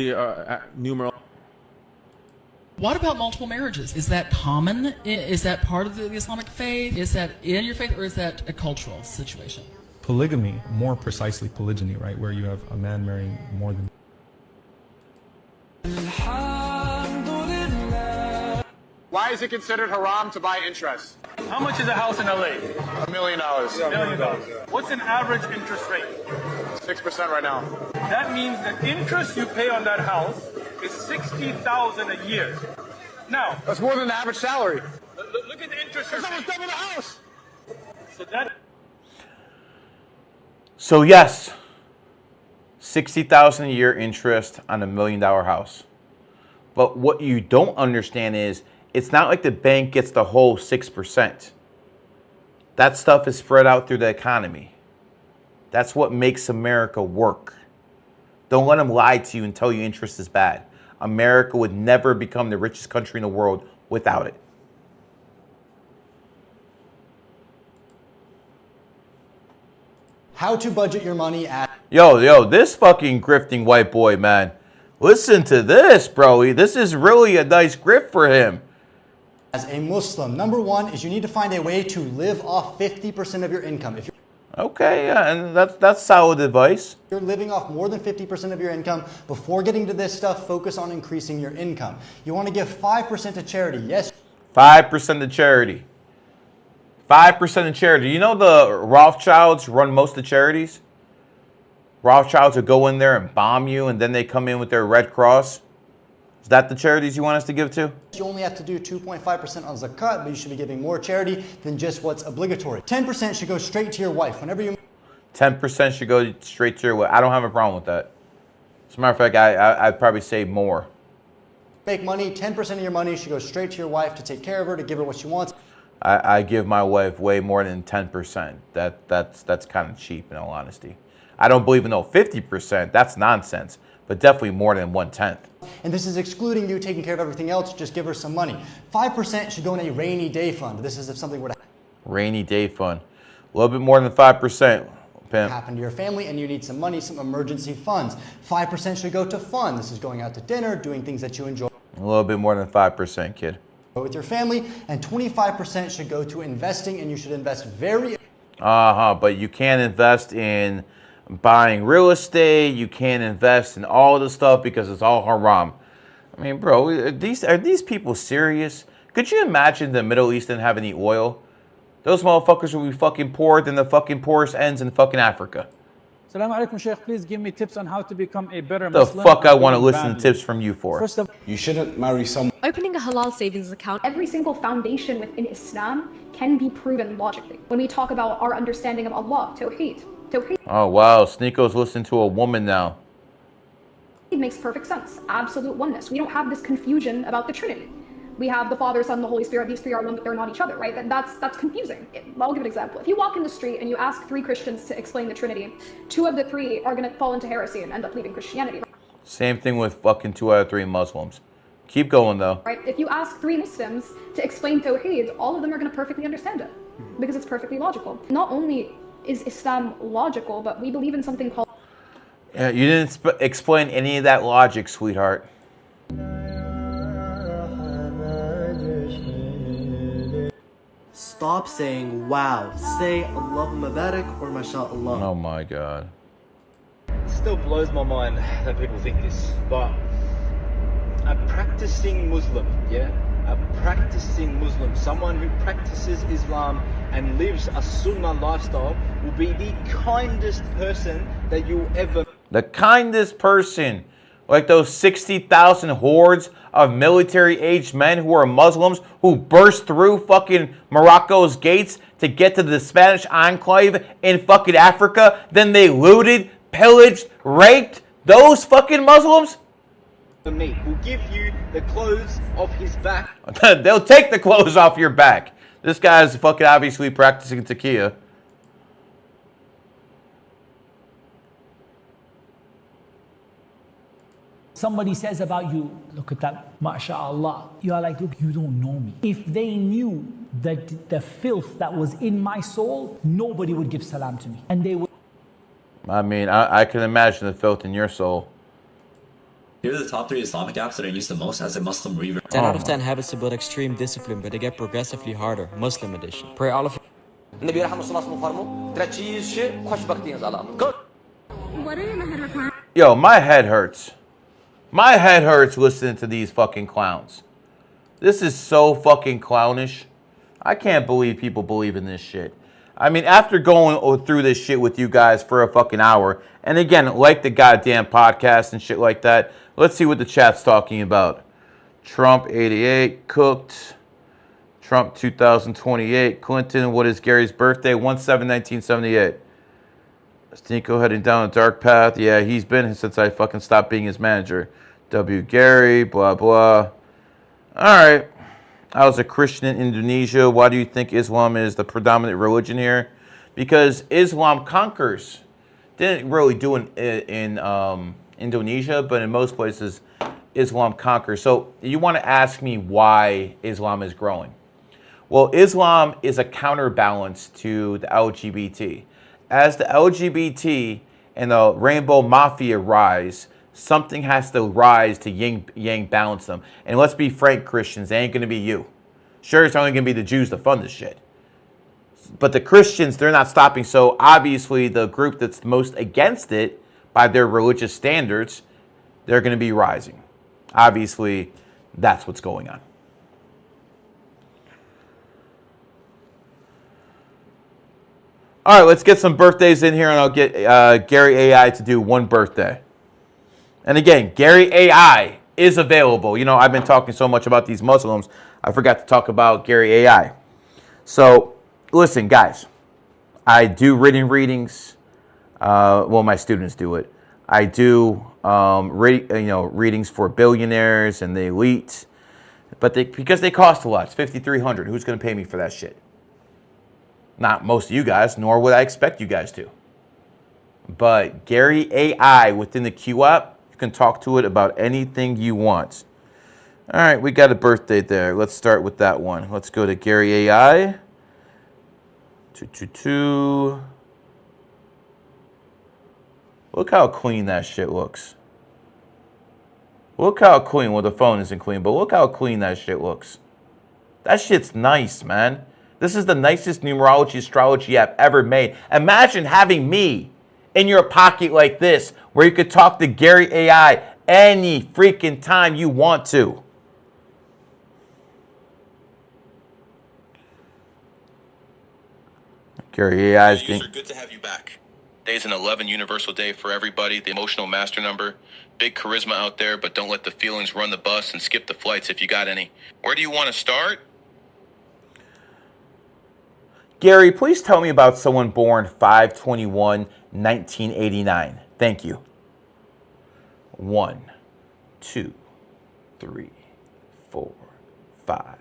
What about multiple marriages? Is that common? Is that part of the Islamic faith? Is that in your faith, or is that a cultural situation? Polygamy, more precisely polygyny, right? Where you have a man marrying more than... Why is it considered haram to buy interest? How much is a house in LA? $1 million. $1 million. What's an average interest rate? 6% right now. That means the interest you pay on that house is $60,000 a year. Now, that's more than the average salary. Look at the interest. That's almost double the house. So yes, $60,000 a year interest on $1 million house. But what you don't understand is it's not like the bank gets the whole 6%. That stuff is spread out through the economy. That's what makes America work. Don't let them lie to you and tell you interest is bad. America would never become the richest country in the world without it. How to budget your money at... Yo, this fucking grifting white boy, man. Listen to this, bro. This is really a nice grift for him. As a Muslim, number one is you need to find a way to live off 50% of your income. If Okay, yeah, and that's solid advice. you're living off more than 50% of your income, before getting to this stuff, focus on increasing your income. You want to give 5% to charity. Yes. 5% to charity. 5% to charity. You know the Rothschilds run most of the charities? Rothschilds will go in there and bomb you, and then they come in with their Red Cross. Is that the charities you want us to give to? You only have to do 2.5% on zakat, but you should be giving more charity than just what's obligatory. 10% should go straight to your wife. Whenever you 10% should go straight to your wife. I don't have a problem with that. As a matter of fact, I'd probably save more. make money, 10% of your money should go straight to your wife to take care of her, to give her what she wants. I give my wife way more than 10%. That's kind of cheap, in all honesty. I don't believe in no 50%. That's nonsense. But definitely more than 1/10. And this is excluding you taking care of everything else. Just give her some money. 5% should go in a rainy day fund. This is if something were to Rainy day fund. A little bit more than 5%. Pimp. happen to your family and you need some money, some emergency funds. 5% should go to fun. This is going out to dinner, doing things that you enjoy A little bit more than 5%, kid. with your family. And 25% should go to investing, and you should invest very... But you can't invest in buying real estate. You can't invest in all this stuff because it's all haram. I mean, bro, are these people serious? Could you imagine the Middle East didn't have any oil? Those motherfuckers would be fucking poorer than the fucking poorest ends in fucking Africa. Assalamu alaikum, Sheikh. Please give me tips on how to become a better The Muslim. fuck I want to listen to tips from you for? First of You shouldn't marry someone. Opening a halal savings account. Every single foundation within Islam can be proven logically. When we talk about our understanding of Allah, Tawheed Oh, wow. Sneako's listening to a woman now. makes perfect sense. Absolute oneness. We don't have this confusion about the Trinity. We have the Father, Son, the Holy Spirit. These three are one, but they're not each other, right? That's confusing. I'll give an example. If you walk in the street and you ask 3 Christians to explain the Trinity, 2 of the 3 are going to fall into heresy and end up leaving Christianity. Same thing with fucking 2 out of 3 Muslims. Keep going, though. Right? If you ask 3 Muslims to explain Tawheed, all of them are going to perfectly understand it because it's perfectly logical. Not only is Islam logical, but we believe in something called... Yeah, you didn't explain any of that logic, sweetheart. Stop saying wow. Say Allahumma barik or mashallah. Oh my God. It still blows my mind that people think this, but a practicing Muslim, a practicing Muslim, someone who practices Islam and lives a Sunnah lifestyle will be the kindest person that you'll ever... The kindest person. Like those 60,000 hordes of military-aged men who are Muslims who burst through fucking Morocco's gates to get to the Spanish enclave in fucking Africa. Then they looted, pillaged, raped those fucking Muslims. Me will give you the clothes off his back. They'll take the clothes off your back. This guy's fucking obviously practicing taqiyya. Somebody says about you, look at that, mashallah. You are like, look, you don't know me. If they knew that the filth that was in my soul, nobody would give salam to me. And they would. I mean, I can imagine the filth in your soul. Here are the top 3 Islamic apps that I use the most as a Muslim reader. 10 out of 10 habits to build extreme discipline, but they get progressively harder. Muslim edition. Pray all of Yo, my head hurts. My head hurts listening to these fucking clowns. This is so fucking clownish. I can't believe people believe in this shit. I mean, after going through this shit with you guys for a fucking hour, and again, like the goddamn podcast and shit like that, let's see what the chat's talking about. Trump 88, cooked. Trump 2028, Clinton, what is Gary's birthday? 1/7/1978. Stinko heading down a dark path. Yeah, he's been since I fucking stopped being his manager. W. Gary, blah, blah. All right. I was a Christian in Indonesia. Why do you think Islam is the predominant religion here? Because Islam conquers. Didn't really do it in Indonesia, but in most places, Islam conquers. So you want to ask me why Islam is growing. Well, Islam is a counterbalance to the LGBT. As the LGBT and the rainbow mafia rise, something has to rise to yang balance them. And let's be frank, Christians, it ain't going to be you. Sure, it's only going to be the Jews that fund this shit. But the Christians, they're not stopping. So obviously the group that's most against it by their religious standards, they're going to be rising. Obviously, that's what's going on. All right, let's get some birthdays in here, and I'll get Gary AI to do one birthday. And again, Gary AI is available. You know, I've been talking so much about these Muslims, I forgot to talk about Gary AI. So, listen, guys, I do written readings. Well, my students do it. I do readings for billionaires and the elite. But because they cost a lot. It's $5,300. Who's going to pay me for that shit? Not most of you guys, nor would I expect you guys to. But Gary AI within the Q app, you can talk to it about anything you want. All right, we got a birthday there. Let's start with that one. Let's go to Gary AI. 222. Look how clean that shit looks. Look how clean. Well, the phone isn't clean, but look how clean that shit looks. That shit's nice, man. This is the nicest numerology astrology app ever made. Imagine having me in your pocket like this, where you could talk to Gary AI any freaking time you want to. Gary AI is getting... Good to have you back. Today's an 11 universal day for everybody. The emotional master number. Big charisma out there, but don't let the feelings run the bus and skip the flights if you got any. Where do you want to start? Gary, please tell me about someone born 5/21/1989. Thank you. 1, 2, 3, 4, 5,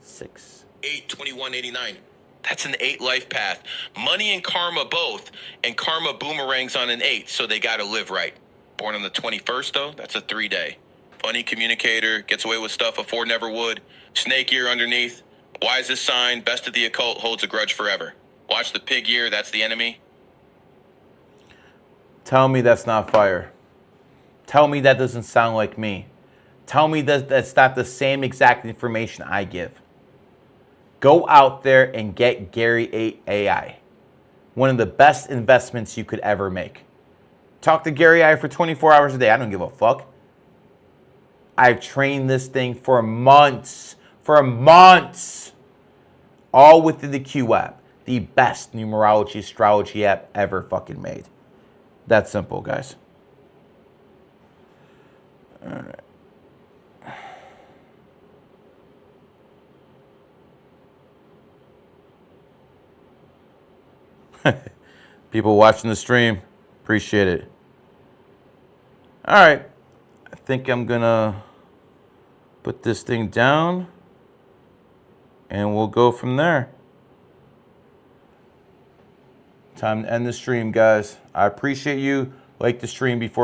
6. 8/21/89. That's an 8 life path. Money and karma both, and karma boomerangs on an 8, so they gotta live right. Born on the 21st, though, that's a 3-day. Funny communicator, gets away with stuff a 4 never would. Snake ear underneath. Wisest sign, best of the occult, holds a grudge forever. Watch the pig ear, that's the enemy. Tell me that's not fire. Tell me that doesn't sound like me. Tell me that that's not the same exact information I give. Go out there and get Gary AI. One of the best investments you could ever make. Talk to Gary AI for 24 hours a day. I don't give a fuck. I've trained this thing for months. For months. All within the Q app. The best numerology astrology app ever fucking made. That simple, guys. All right. People watching the stream, appreciate it. All right, I think I'm gonna put this thing down and we'll go from there. Time to end the stream, guys. I appreciate you. Like the stream before